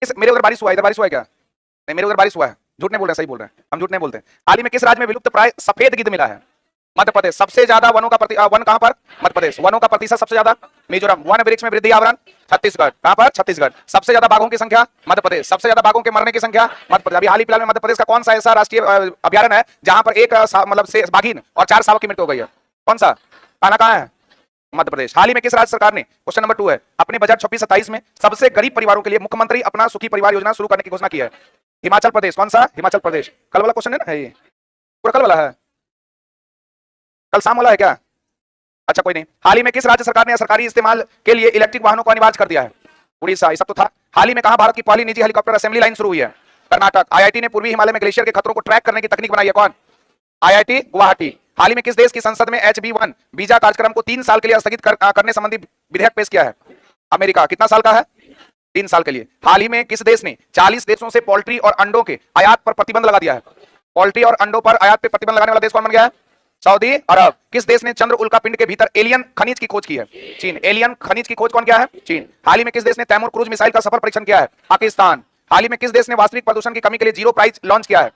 मेरे उधर बारिश हुआ है, इधर बारिश हुआ है क्या? नहीं, मेरे उधर बारिश हुआ है। झूठ नहीं बोल रहे, सही बोल रहे हैं, हम झूठ नहीं बोलते। हाल ही में किस राज्य में विलुप्त प्राय सफेद गिद्ध मिला है? मध्य प्रदेश। सबसे ज्यादा वनों का वन कहां पर? मध्य प्रदेश। वनों का प्रतिशत सबसे ज्यादा? मिजोरम। वन वृक्ष में वृद्धि आवरण? छत्तीसगढ़। कहां पर? छत्तीसगढ़। सबसे ज्यादा बाघों की संख्या? मध्य प्रदेश। सबसे ज्यादा बाघों के मरने की संख्या? मध्य प्रदेश। अभी हाल ही फिलहाल में मध्य प्रदेश का कौन सा ऐसा राष्ट्रीय अभ्यारण्य है जहां पर एक मतलब बाघिन और 4 शावक की मृत्यु हो गई है? कौन सा? खाना कहां है? मध्य प्रदेश। हाल ही में किस राज्य सरकार ने, क्वेश्चन नंबर 2 है, अपने बजट 26-27 में सबसे गरीब परिवारों के लिए मुख्यमंत्री अपना सुखी परिवार योजना शुरू करने की घोषणा की है? हिमाचल प्रदेश। कौन सा? हिमाचल प्रदेश। कल वाला क्वेश्चन है ना, ये पूरा कल वाला है, कल शाम वाला है क्या? अच्छा कोई नहीं। हाल ही में किस राज्य सरकार ने सरकारी इस्तेमाल के लिए इलेक्ट्रिक वाहनों को अनिवार्य कर दिया है? उड़ीसा। ये सब तो था। हाल ही में कहां भारत की पहली निजी हेलीकॉप्टर असेंबली लाइन शुरू हुई है? कर्नाटक। आईआईटी ने पूर्वी हिमालय में ग्लेशियर के खतरों को ट्रैक करने की तकनीक बनाई है? कौन? आईआईटी गुवाहाटी। हाल ही में किस देश की संसद में HB1 वीजा कार्यक्रम को 3 साल के लिए स्थगित करने संबंधी विधेयक पेश किया है? अमेरिका। कितना साल का है? 3 साल के लिए। हाल ही में किस देश ने 40 देशों से पोल्ट्री और अंडों के आयात पर प्रतिबंध लगा दिया है? पोल्ट्री और अंडों पर आयात पर प्रतिबंध लगाने वाला देश कौन बन गया है? सऊदी अरब। किस देश ने चंद्र उल्कापिंड के भीतर एलियन खनिज की खोज की है? चीन। एलियन खनिज की खोज कौन किया है? चीन। हाल ही में किस देश ने तैमूर क्रूज मिसाइल का सफल परीक्षण किया है? पाकिस्तान। हाल ही में किस देश ने वास्तविक प्रदूषण की कमी के लिए जीरो प्राइस लॉन्च किया है?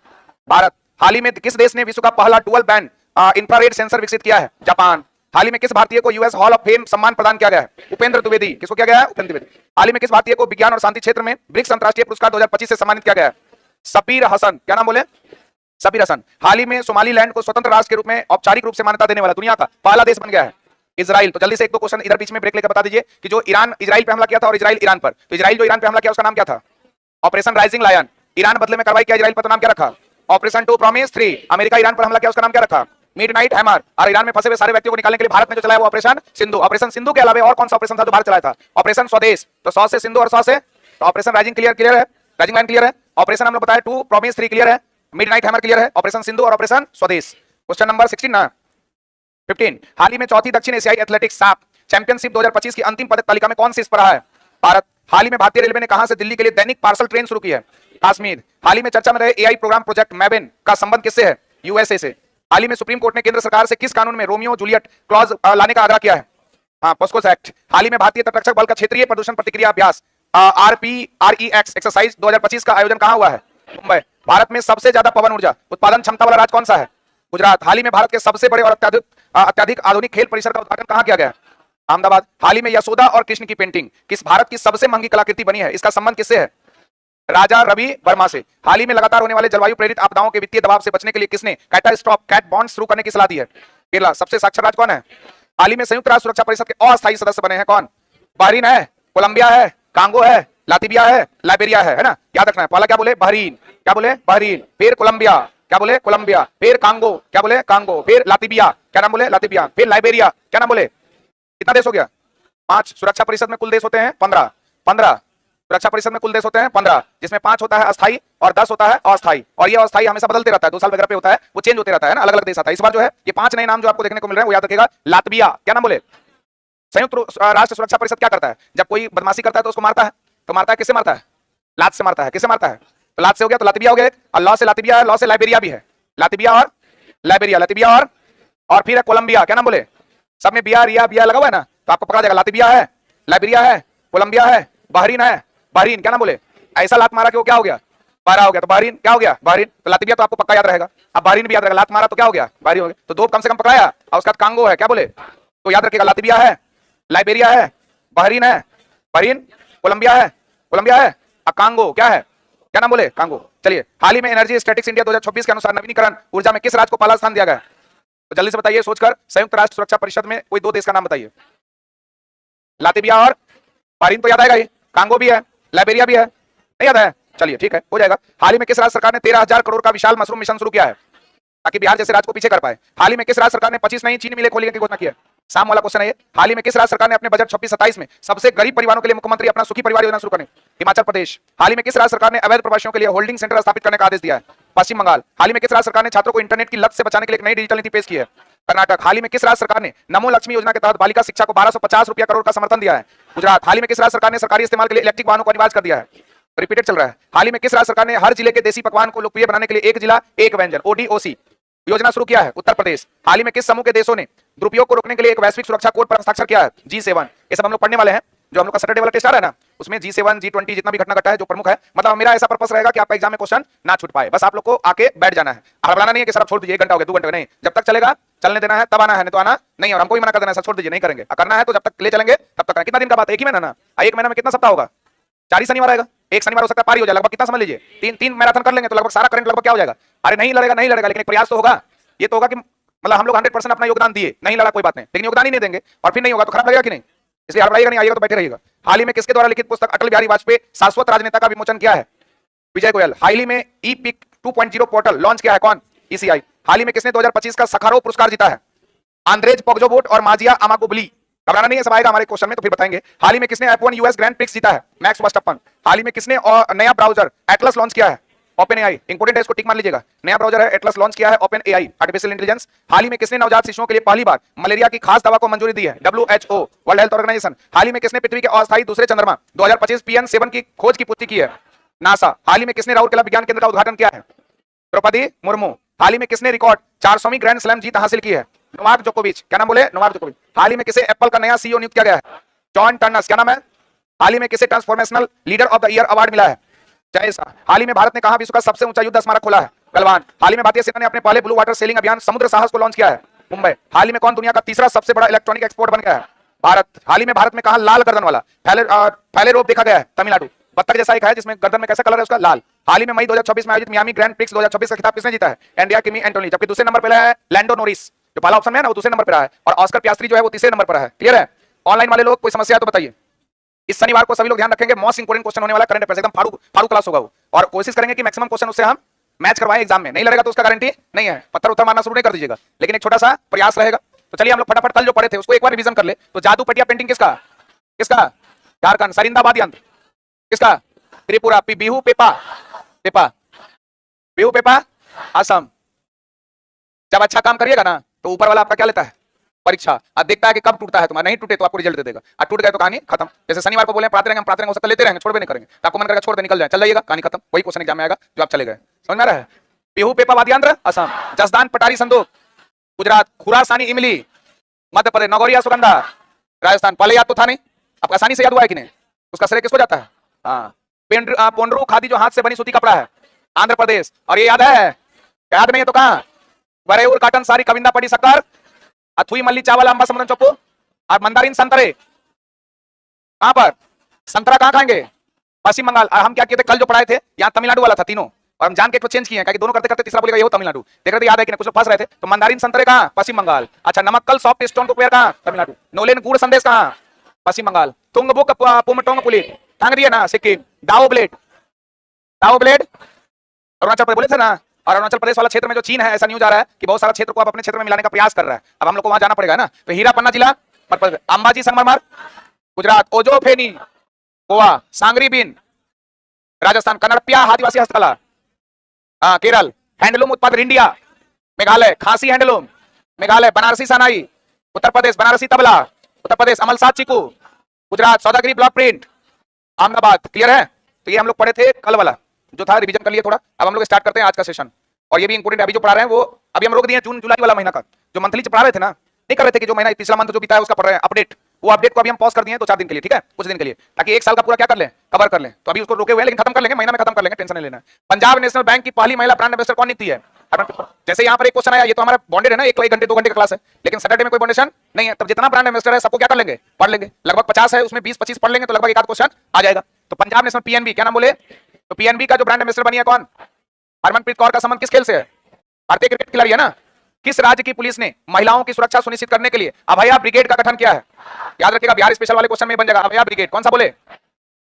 भारत। हाल ही में किस देश ने विश्व का पहला डुअल बैंड इंफ्रारेड सेंसर विकसित किया है? जापान। हाल ही में किस भारतीय को यूएस हॉल ऑफ फेम सम्मान प्रदान किया गया है? उपेंद्र द्विवेदी। किसको किया गया है? उपेंद्र द्विवेदी। हाल ही में किस भारतीय को विज्ञान और शांति क्षेत्र में ब्रिक्स अंतरराष्ट्रीय पुरस्कार 2025 से सम्मानित किया गया है? सबीर हसन। क्या नाम बोले? सबीर हसन। हाल ही में सोमालीलैंड को स्वतंत्र राष्ट्र के रूप में औपचारिक रूप से मान्यता देने वाला दुनिया का पहला देश बन गया है? इजराइल। तो जल्दी से 1-2 क्वेश्चन इधर बीच में ब्रेक लेकर बता दीजिए कि जो ईरान इजराइल पे हमला किया था और इजराइल ईरान पर, तो इजराइल जो ईरान पे हमला किया उसका नाम क्या था? Operation rising lion. ईरान बदले में कार्रवाई किया इजराइल पर, तो नाम क्या रखा? Operation 2 promise 3। अमेरिका ईरान पर हमला किया उसका नाम क्या रखा? Midnight hammer. और ईरान में फंसे हुए सारे व्यक्तियों को निकालने के लिए भारत ने जो चलाया वो ऑपरेशन सिंधु। ऑपरेशन सिंधु के अलावा और कौन सा ऑपरेशन था जो भारत चलाया था? ऑपरेशन स्वदेश। तो 100 से सिंधु और 100 से, तो ऑपरेशन राइजिंग क्लियर है, राइजिंग लाइन क्लियर है। ऑपरेशन हम लोग बताया 2 प्रॉमिस 3 क्लियर है, मिडनाइट हैमर क्लियर है, ऑपरेशन सिंधु और ऑपरेशन स्वदेश। क्वेश्चन नंबर 16 ना 15। हाल ही में चौथी दक्षिण एशियाई एथलेटिक्स साफ चैंपियनशिप 2025 की अंतिम पदक तालिका में कौन शीर्ष पर रहा है? भारत। हाल ही में भारतीय रेलवे ने कहां से दिल्ली के लिए दैनिक पार्सल ट्रेन शुरू की है? कश्मीर। हाल ही में चर्चा में रहे एआई प्रोग्राम प्रोजेक्ट मैबेन का संबंध किससे है? यूएसए से। हाल ही में सुप्रीम कोर्ट ने केंद्र सरकार से किस कानून में रोमियो जूलियट क्लॉज लाने का आग्रह किया है? POCSO act. हाल ही में भारतीय तटरक्षक बल का क्षेत्रीय प्रदूषण प्रतिक्रिया अभ्यास RPREX एक्सरसाइज 2025 का आयोजन कहां हुआ है? मुंबई। भारत में सबसे ज्यादा पवन ऊर्जा उत्पादन क्षमता वाला राज्य कौन सा है? गुजरात। हाल ही में भारत के सबसे बड़े और अत्यधिक आधुनिक खेल परिसर का उद्घाटन कहां किया गया? अहमदाबाद। हाल ही में यशोदा और कृष्ण की पेंटिंग किस भारत की सबसे महंगी कलाकृति बनी है? इसका संबंध किससे है? राजा रवि वर्मा से। हाल ही में लगातार होने वाले जलवायु प्रेरित आपदाओं के वित्तीय दबाव से बचने के लिए किसने कैट बॉन्ड शुरू करने की सलाह दी है? केरला। सबसे साक्षर राज्य कौन है? हाल ही में संयुक्त राष्ट्र सुरक्षा परिषद के अस्थायी सदस्य बने हैं कौन? बहरीन है, कोलंबिया है, कांगो है, लातिबिया है, लाइबेरिया है ना? याद रखना है। पहला क्या बोले? बहरीन। क्या बोले? बहरीन। फिर कोलंबिया। क्या बोले? कोलंबिया। फिर कांगो। क्या बोले? कांगो। फिर लातिबिया। क्या नाम बोले? लातिबिया। फिर लाइबेरिया। क्या नाम बोले? कितना देश हो गया? 5। सुरक्षा परिषद में कुल देश होते हैं 15। सुरक्षा परिषद में कुल देश होते हैं 15, जिसमें 5 होता है अस्थायी और 10 होता है अस्थायी। और ये अस्थायी हमेशा बदलते रहता है, 2 साल वगैरह पे होता है, वो चेंज होते रहता है ना, अलग अलग देश आता है। इस बार जो है ये 5 नए नाम जो आपको देखने को मिल रहे हैं वो याद रखिएगा। लातविया। क्या नाम बोले? संयुक्त राष्ट्र सुरक्षा परिषद क्या करता है? जब कोई बदमाशी करता है तो उसको मारता है। तो मारता है किससे? मारता है लात से मारता है। किससे मारता है? तो लात से हो गया, तो लातविया हो गया। और लॉ से लातविया है, लॉ से लाइबेरिया भी है। लातविया और लाइबेरिया, लातविया और फिर है कोलंबिया। क्या नाम बोले? सब में बिया रिया बिया लगा हुआ है ना, तो आपको पकड़ा जाएगा। लातविया है, लाइबेरिया है, कोलंबिया है, बहरीन है। बहरीन। क्या नाम बोले? ऐसा लात मारा कि वो क्या हो गया? बारह हो गया। तो बहरीन क्या हो गया? बहरीन। तो लातविया तो आपको पक्का याद रहेगा। अब बहरीन भी याद रहेगा। लात मारा तो क्या हो गया? बहरीन हो गया। तो 2 कम से कम पकड़ाया। और उसका कांगो है। क्या बोले? तो याद रखिएगा, लातविया है, लाइबेरिया है, बहरीन है, बहरीन, कोलंबिया है, कोलंबिया है, और कांगो क्या है? क्या नाम बोले? कांगो। चलिए, हाल ही में एनर्जी स्टैटिस्टिक्स इंडिया 2026 के अनुसार नवीनीकरण ऊर्जा में किस राज्य को पहला स्थान दिया गया? तो जल्दी से बताइए सोचकर। संयुक्त राष्ट्र सुरक्षा परिषद में कोई 2 देश का नाम बताइए। लातविया और बहरीन तो याद आएगा ही, कांगो भी है, लाइबेरिया भी है, नहीं याद है? चलिए ठीक है, हो जाएगा। हाल ही में किस राज्य सरकार ने 13,000 करोड़ का विशाल मशरूम मिशन शुरू किया है ताकि बिहार जैसे राज्य को पीछे कर पाए? हाल ही में किस राज्य सरकार ने 25 नई चीनी मिलें खोलने की घोषणा की है? शाम वाला क्वेश्चन है ये। हाल ही में किस राज्य सरकार ने अपने बजट 26-27 में सबसे गरीब परिवारों के लिए मुख्यमंत्री अपना सुखी परिवार योजना शुरू करने? हिमाचल प्रदेश। हाल ही में किस राज्य सरकार ने अवैध प्रवासियों के लिए होल्डिंग सेंटर स्थापित करने का आदेश दिया है? पश्चिम बंगाल। हाल ही में किस राज्य सरकार ने छात्रों को इंटरनेट की लत से बचाने के लिए एक नई डिजिटल नीति पेश की है? कर्नाटक। हाल ही में किस राज्य सरकार ने नमो लक्ष्मी योजना के तहत बालिका शिक्षा को 1250 रुपया करोड़ का समर्थन दिया है? गुजरात। हाल ही में किस राज्य सरकार ने सरकारी इस्तेमाल के लिए इलेक्ट्रिक वाहनों को अनिवार्य कर दिया है? रिपीटेड चल रहा है। हाल ही में किस राज्य सरकार ने हर जिले के देसी पकवान को लोकप्रिय बनाने के लिए एक जिला एक व्यंजन ODOC योजना शुरू किया है? उत्तर प्रदेश। हाल ही में किस समूह के देशों ने दुरुपयोग को रोकने के लिए एक वैश्विक सुरक्षा कोड पर हस्ताक्षर किया है? G7। ये सब हम लोग पढ़ने वाले हैं। जो हम लोग का सैटरडे वाला टेस्ट आ रहा है ना, उसमें G7 G20 जितना भी घटना घटा है जो प्रमुख है, मतलब मेरा ऐसा पर्पस रहेगा कि आपका एग्जाम में क्वेश्चन ना छूट पाए, बस आप लोग को आके बैठ जाना है। हड़बड़ाना नहीं है कि सर आप छोड़ दीजिए, 1 घंटा हो गया 2 घंटे, नहीं, जब तक चलेगा चलने देना है, तब आना है, नहीं तो आना नहीं। और हमको ही मना कर देना है सर छोड़ दीजिए, नहीं करेंगे, करना है तो जब तक ले चलेंगे तब तक। कितना दिन का बात है, 1 ही महीना ना, 1 महीना में कितना सप्ताह होगा, 4 ही शनिवार आएगा, 1 शनिवार हो सकता है पारी हो जाए, लगभग कितना समझ लीजिए, 3 मैराथन कर लेंगे तो लगभग सारा करंट लगभग क्या हो जाएगा। अरे नहीं लड़ेगा नहीं लड़ेगा, लेकिन एक प्रयास तो होगा, ये तो होगा कि मतलब हम लोग 100% अपना योगदान दिए, नहीं लड़ा कोई बात नहीं, लेकिन योगदान ही नहीं देंगे और फिर नहीं होगा तो खराब लगेगा कि नहीं, इसलिए हड़बड़ाइएगा नहीं, आइएगा तो बैठे रहिएगा। हाल ही में किसके द्वारा लिखित पुस्तक अटल बिहारी वाजपेयी शाश्वत राजनेता का विमोचन किया है? विजय गोयल। हाल ही में ई-पिक 2.0 पोर्टल लॉन्च किया है, कौन? ECI। हाल ही में किसने 2025 का सखारोव पुरस्कार जीता है? आंद्रेज पोग्जोबोट और माजिया अमागोबली। घबराना नहीं है, सब आएगा हमारे क्वेश्चन में तो फिर बताएंगे। हाल ही में किसने F1 US ग्रैंड प्रिक्स जीता है? मैक्स वर्स्टप्पन। हाल ही में किसने नया ब्राउजर एटलस लॉन्च किया है? Open AI. इंपोर्टेंट है, इसको टिक मार लीजिएगा, नया ब्राउजर है एटलस लॉन्च किया है ओपन एआई आर्टिफिशियल इंटेलिजेंस। हाल ही में किसने नवजात शिशुओं के लिए पहली बार मलेरिया की खास दवा को मंजूरी दी है? WHO world health organization. हाल ही में किसने पृथ्वी के अस्थायी दूसरे चंद्रमा 2025 PN7 की खोज की पुष्टि की है? नासा। हाल ही में किसने राउरकेला विज्ञान केंद्र का उद्घाटन किया है? द्रौपदी मुर्मू। हाल ही में किसने रिकॉर्ड 400वीं ग्रैंड स्लैम जीत हासिल की है? नोवाक जोकोविच। क्या नाम बोले? नोवाक जोकोविच। हाल ही में किसे एप्पल का नया CEO नियुक्त किया गया है? John Turners. क्या नाम है? हाल ही में किसे transformational leader of the year award मिला है? जय शाह। हाल ही में भारत ने कहा विश्व का सबसे ऊंचा युद्ध स्मारक खोला है? गलवान। हाल ही में भारतीय सेना ने अपने पहले ब्लू वाटर सेलिंग अभियान समुद्र साहस को लॉन्च किया है? मुंबई। हाल ही में कौन दुनिया का तीसरा सबसे बड़ा इलेक्ट्रॉनिक एक्सपोर्ट बन गया है? भारत। हाल ही में भारत में कहा लाल गर्दन वाला फैले रोग देखा गया है? तमिलनाडु। बत्तख जैसा एक है जिसमें गर्दन में कैसा कलर है उसका? लाल। हाल ही में मई 2024 में आयोजित मियामी ग्रैंड प्रिक्स 2026 का खिताब किसने जीता है? इंडिया किमी एंटोनी। जबकि दूसरे नंबर पर है लैंडो नोरिस, जो पहला ऑप्शन में है ना वो दूसरे नंबर पर है, और ऑस्कर पियास्त्री जो है वो तीसरे नंबर पर है। क्लियर है? ऑनलाइन वाले लोग कोई समस्या है तो बताइए। इस शनिवार को सभी लोग ध्यान रखेंगे, मोस्ट इंपोर्टेंट क्वेश्चन होने वाला करंट अफेयर्स, एकदम फाड़ू क्लास होगा वो, और कोशिश करेंगे कि मैक्सिमम क्वेश्चन उससे हम मैच करवाएं एग्जाम में। नहीं लड़ेगा तो उसका गारंटी नहीं है, पत्थर उत्तर मारना शुरू नहीं कर दीजिएगा, लेकिन एक छोटा सा प्रयास रहेगा। तो चलिए हम लोग फटाफट कल जो पढ़े थे उसको एक बार रिवीजन कर ले। तो जादू पटिया पेंटिंग किसका? किसका? झारखंड। सरिंदाबाद यंत्र किसका? त्रिपुरा। बिहू पेपा बिहू पेपा असम। जब अच्छा काम करिएगा ना तो ऊपर वाला आपका क्या लेता है? परीक्षा। अब देखता है कि कब टूटता है तुम्हारा, नहीं टूटे तो आपको रिजल्ट दे देगा, और टूट गए तो कहानी खत्म। जैसे शनिवार को बोले पढ़ाते रहेंगे, हम पढ़ाते रहेंगे, हो सकता है लेते रहेंगे, छोड़ भी नहीं करेंगे, तो आपको मन करेगा छोड़ दे निकल जाए, चल जाइएगा, कहानी खत्म। वही क्वेश्चन एग्जाम में आएगा जो आप चले गए। समझ में आ रहा है? बिहू पेपा वाद्यांत्र असम। जसदान पटारी संदूक गुजरात। खुरासानी इमली मध्य प्रदेश। नगौरिया सुगंधा राजस्थान। पहले याद तो था नहीं, अब आसानी से याद हुआ है कि नहीं? उसका श्रेय किसको जाता है? हाँ, पोंड्रू खादी जो हाथ से बनी सूती कपड़ा है, आंध्र प्रदेश। और ये याद है? याद नहीं है तो कहां? बरेउर काटन सारी कविंदा पड़ी सक्कर अथुई मल्ली चावल अंबा समुद्र चप्पू और मंदारिन संतरे। कहां पर? संतरा कहां खाएंगे? पश्चिम बंगाल। हम क्या किए थे कल जो पढ़ाए थे, यहाँ तमिलनाडु वाला था तीनों, और हम जान के चेंज किए हैं कि दोनों करते करते तीसरा बोलेगा ये हो तमिलनाडु। देख रहे थे, याद है कि नहीं? कुछ लोग फंस रहे थे। तो मंदारिन संतरे कहां? पश्चिम बंगाल। अच्छा, नमक्कल सॉफ्ट स्टोन कुकवेयर कहां? तमिलनाडु। नोलेन गुड़ संदेश कहां? पश्चिम बंगाल। तुंगबुक पुमटोंग पुली टांग दिया ना, सिक्किम। दाओ ब्लेड अरुणाचल प्रदेश बोले थे ना, और अरुणाचल प्रदेश वाला क्षेत्र में जो चीन है, ऐसा न्यूज आ रहा है कि बहुत सारा क्षेत्र को आप अपने क्षेत्र में मिलाने का प्रयास कर रहा है। अब हम लोग को वहां जाना पड़ेगा ना। तो हीरा पन्ना जिला अंबाजी संगमरमर गुजरात। ओजो फेनी गोवा। सांगरी बिन राजस्थान। कन्नड़पिया आदिवासी हस्तकला केरल। हैंडलूम उत्पाद इंडिया मेघालय। खांसी हैंडलूम मेघालय। बनारसी सनाई Uttar Pradesh. Banarasi tabla Uttar Pradesh. Amalsad chikoo Gujarat. Saudagari block print Ahmedabad. Clear है? तो ये हम लोग पढ़े थे कल वाला जो था, रिवीजन कर लिए थोड़ा। अब हम लोग स्टार्ट करते हैं आज का सेशन, और ये भी इंपोर्टेंट अभी जो पढ़ा रहे हैं वो अभी हम रोक दिए जून जुलाई वाला महीना का, जो मंथली पढ़ा रहे थे ना, नहीं कर रहे थे कि जो महीना पिछला मंथ जो बीता है उसका पढ़ रहे हैं अपडेट, वो अपडेट को अभी हम पॉज कर दिए 2-4 दिन के लिए, ठीक है, कुछ दिन के लिए, ताकि एक साल का पूरा क्या कर लें, कवर कर लें। तो अभी उसको रोके हुए हैं, लेकिन खत्म कर लेंगे, महीना में खत्म कर लेंगे, टेंशन नहीं लेना। पंजाब नेशनल बैंक की पहली महिला ब्रांड एम्बेसडर कौन नियुक्ति है? जैसे यहाँ पर एक क्वेश्चन आया, ये तो हमारा बॉन्डेड है ना, 1 घंटे 2 घंटे का क्लास है, लेकिन सैटरडे में कोई बॉन्डेशन नहीं है, तब जितना ब्रांड एम्बेसडर है सबको क्या कर लेंगे, पढ़ लेंगे। लगभग 50 है, उसमें 20-25 पढ़ लेंगे तो लगभग एक आध क्वेश्चन आ जाएगा। तो पंजाब नेशनल पीएनबी, क्या नाम बोले? तो पीएनबी का जो ब्रांड एम्बेसडर बनी है कौन? हरमनप्रीत कौर का संबंध किस खेल से है? भारतीय क्रिकेट खिलाड़ी है ना। किस राज्य की पुलिस ने महिलाओं की सुरक्षा सुनिश्चित करने के लिए अभया ब्रिगेड का गठन किया है? याद रखिएगा, बिहार स्पेशल वाले क्वेश्चन में बन जाएगा अभया ब्रिगेड। कौन सा बोले?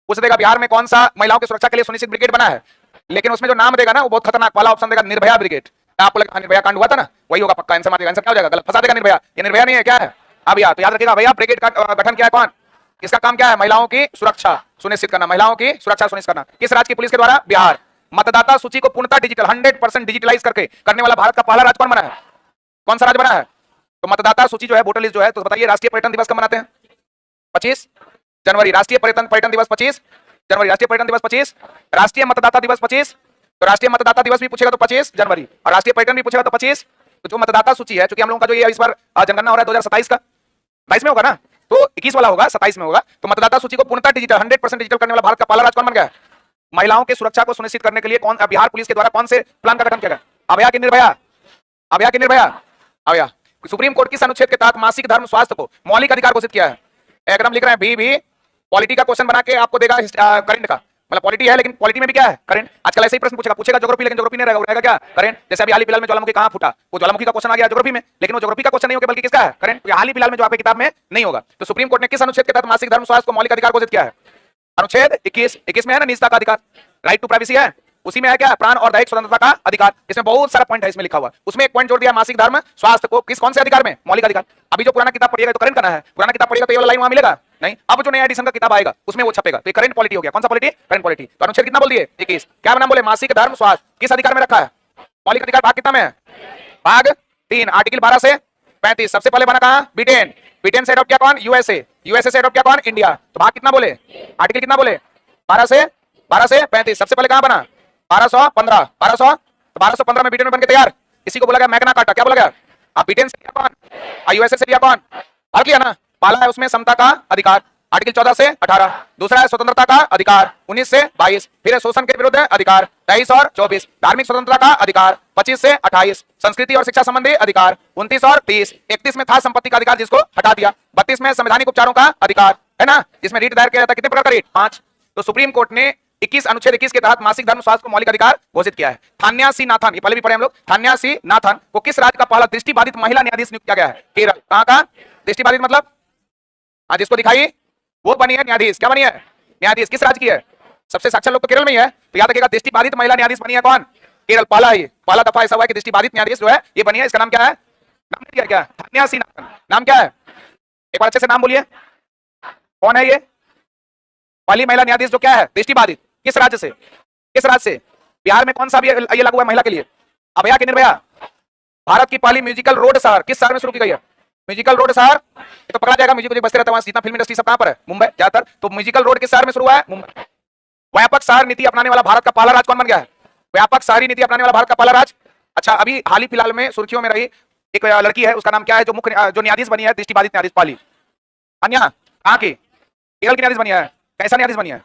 पूछ देगा बिहार में कौन सा महिलाओं की सुरक्षा के लिए सुनिश्चित ब्रिगेड बना है, लेकिन उसमें जो नाम देगा ना वो बहुत खतरनाक वाला ऑप्शन देगा, निर्भया ब्रिगेड। आपको लगा निर्भया कांड हुआ था ना, वही होगा पक्का आंसर मारेगा। आंसर क्या हो जाएगा? गलत, फंसा देगा निर्भया। ये निर्भया नहीं है, क्या है? अभया। तो याद रखिएगा अभया ब्रिगेड का गठन किया है कौन? इसका काम क्या है? महिलाओं की सुरक्षा सुनिश्चित करना, महिलाओं की सुरक्षा सुनिश्चित करना। किस राज्य की पुलिस के द्वारा? बिहार। मतदाता सूची को पूर्णतः डिजिटल 100% डिजिटलाइज करके करने वाला भारत का पहला राज्य कौन बना है? कौन सा राज्य बना है? तो मतदाता सूची जो है, वोटर लिस्ट जो है, तो बताइए राष्ट्रीय पर्यटन दिवस कब मनाते हैं? 25 जनवरी। राष्ट्रीय पर्यटन दिवस 25 जनवरी। राष्ट्रीय पर्यटन दिवस 25। राष्ट्रीय मतदाता दिवस 25। तो राष्ट्रीय मतदाता दिवस भी पूछेगा तो 25 जनवरी, और राष्ट्रीय पर्यटन भी पूछेगा तो 25। तो जो मतदाता सूची है, क्योंकि हम लोगों का जो ये इस बार जनगणना हो रहा है 2027 का, 22 में होगा ना, तो 21 वाला होगा, 27 में होगा। तो मतदाता सूची को पूर्णतः डिजिटल 100% डिजिटल करने वाला भारत का पहला राज्य कौन बन गया है? महिलाओं की सुरक्षा को सुनिश्चित करने के लिए कौन बिहार पुलिस के द्वारा कौन से प्लान का गठन किया गया? अभया की निर्भया, अभया की निर्भया, अभया। सुप्रीम कोर्ट किस अनुच्छेद के तहत मासिक धर्म स्वास्थ्य को मौलिक अधिकार घोषित किया है? एकदम लिख रहे हैं भी पॉलिटी का क्वेश्चन बना के आपको देगा करंट का, मतलब पॉलिटी है लेकिन पॉलिटी में भी क्या है? करंट। आजकल ऐसे ही प्रश्न पूछेगा ज्योग्राफी, लेकिन ज्योग्राफी नहीं रहेगा क्या? करंट। जैसे अभी हाल ही फिलहाल में ज्वालामुखी कहां फूटा, वो ज्वालामुखी का क्वेश्चन आ गया ज्योग्राफी में, लेकिन वो ज्योग्राफी का क्वेश्चन नहीं होगा बल्कि किसका है? करंट। हाल ही फिलहाल में जो आपकी किताब में नहीं होगा। तो सुप्रीम कोर्ट ने किस अनुच्छेद के तहत मासिक धर्म स्वास्थ्य को मौलिक अधिकार घोषित किया है? अनुच्छेद 21 में है ना, निजता का अधिकार, राइट टू प्राइवेसी है, उसी में है क्या? प्राण और दैहिक स्वतंत्रता का अधिकार। इसमें बहुत सारा पॉइंट है इसमें लिखा हुआ, उसमें एक पॉइंट जोड़ दिया मासिक धर्म स्वास्थ्य को किस कौन से अधिकार में? मौलिक अधिकार। अभी जो पुराना किताब पढ़िएगा तो करंट करना है, पुराना किताब पढ़िएगा तो ये वाला लाइन वहां मिलेगा नहीं, अब जो नया एडिशन का किताब आएगा उसमें वो छपेगा। तो ये करंट पॉलिटी हो गया। कौन सा पॉलिटी? Current polity. तो अनुच्छेद कितना बोल दिए? 21। क्या नाम बोले? मासिक धर्म स्वास्थ्य किस अधिकार में रखा है? मौलिक अधिकार। भाग कितना में है? भाग 3, आर्टिकल 12 से 35। सबसे पहले बना कहां? ब्रिटेन। ब्रिटेन से अडॉप्ट किया कौन? यूएसए। यूएसए से अडॉप्ट किया कौन? इंडिया। तो भाग कितना बोले? आर्टिकल कितना बोले? 12 से 35। सबसे पहले कहां बना? 1215। 1215 में ब्रिटेन में बन के तैयार। इसी को बोला गया मैग्ना कार्टा। क्या बोला गया? आप ब्रिटेन से लिया कौन? यूएसए से लिया कौन? भाग लिया ना। पहला है उसमें समता का अधिकार, आर्टिकल 14 से 18। दूसरा है स्वतंत्रता का अधिकार, 19 से 22। फिर है शोषण के विरुद्ध अधिकार, 23 और 24। धार्मिक स्वतंत्रता का अधिकार, 25 से 28। संस्कृति और शिक्षा संबंधी अधिकार, 29 और 30। 31 में था संपत्ति का अधिकार, जिसको हटा दिया। 32 में संवैधानिक उपचारों का अधिकार है ना, जिसमें रीट दायर किया जाता है। कितने प्रकार का रीट? 5। तो सुप्रीम कोर्ट ने अनुच्छेद 21 के तहत मासिक धर्म स्वास्थ्य को मौलिक अधिकार घोषित किया है। थान्या सी नाथन, ये पहले भी पढ़े हम लोग, थान्या सी नाथन को किस राज्य का पहला दृष्टिबाधित महिला न्यायाधीश नियुक्त किया गया है? केरल। कहां का दृष्टिबाधित मतलब? आज इसको दिखाई वो बनी है न्यायाधीश। क्या बनी है? न्यायाधीश। किस राज्य की है? सबसे साक्षर लोग तो केरल में ही है। तो याद रखिएगा दृष्टिबाधित महिला न्यायाधीश बनी है कौन? केरल। पहला ही पहला दफा ऐसा हुआ है कि दृष्टिबाधित न्यायाधीश जो है ये बनी है। इसका नाम क्या है? नाम दिया क्या? थान्या सी नाथन। नाम क्या है? एक बार अच्छे से नाम बोलिए, कौन है ये पहली महिला न्यायाधीश जो क्या है? दृष्टिबाधित। किस राज्य से? किस राज्य से? बिहार में कौन सा भी ये लागू है महिला के लिए? अभया की निर्भया। भारत की पहली म्यूजिकल रोड शहर किस शहर में शुरू की गई है? म्यूजिकल रोड शहर तो पकड़ा जाएगा, म्यूजिक बजते रहता है जितना फिल्म इंडस्ट्री सब कहां पर है? मुंबई ज्यादातर। तो म्यूजिकल रोड किस शहर में शुरू हुआ है? मुंबई। व्यापक शहर नीति अपनाने वाला भारत का पहला राज्य कौन बन गया है? व्यापक शहरी नीति अपनाने वाला भारत का पहला राज्य। अच्छा, अभी हाल ही फिलहाल में सुर्खियों में रही एक लड़की है, उसका नाम क्या है जो मुख्य जो न्यायाधीश बनी है दृष्टिबाधित न्यायाधीश? पाली। अन्या कहां की? केरल की न्यायाधीश बनी है। कैसा न्यायाधीश बनी है?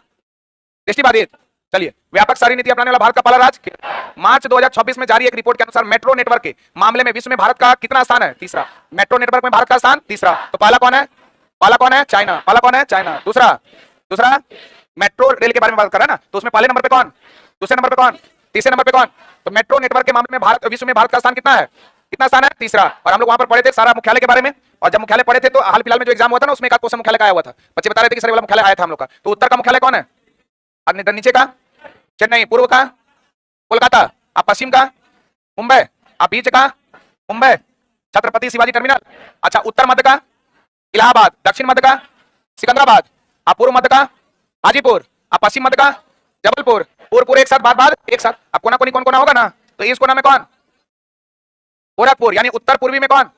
दृष्टिबाधित। चलिए, व्यापक शहरी नीति अपनाने वाला भारत का पहला राज्य। मार्च 2026 में जारी एक रिपोर्ट के अनुसार मेट्रो नेटवर्क के मामले में विश्व में भारत का कितना स्थान है? तीसरा। मेट्रो नेटवर्क में भारत का स्थान तीसरा। तो पहला कौन है? पहला कौन है? चाइना। पहला कौन है? चाइना। दूसरा मेट्रो रेल के बारे में बात कर रहा है ना, तो उसमें पहले नंबर पे कौन? दूसरे नंबर पे कौन? तीसरे नंबर पे कौन? तो मेट्रो नेटवर्क के मामले में भारत विश्व में भारत का स्थान कितना है? कितना स्थान है? तीसरा। और हम लोग वहां पर पढ़े थे सारा मुख्यालय के बारे में, और जब मुख्यालय पढ़े थे तो हाल फिलहाल में जो एग्जाम हुआ था ना उसमें एक क्वेश्चन मुख्यालय का आया हुआ था। बच्चे बता रहे थे कि सर वाला मुख्यालय आया था हम लोग का। तो उत्तर का मुख्यालय कौन है? नीचे का चेन्नई। पूर्व का कोलकाता। आप पश्चिम का मुंबई। आप बीच का मुंबई छत्रपति शिवाजी टर्मिनल। अच्छा, उत्तर मध्य का इलाहाबाद। दक्षिण मध्य का सिकंदराबाद। आप पूर्व मध्य का हाजीपुर। आप पश्चिम मध्य का जबलपुर। पूर्व एक साथ बाद एक साथ। आप कोना कोनी कौन कोना होगा ना, तो इस कोना में कौन? गोरखपुर। यानी उत्तर पूर्वी में कौन?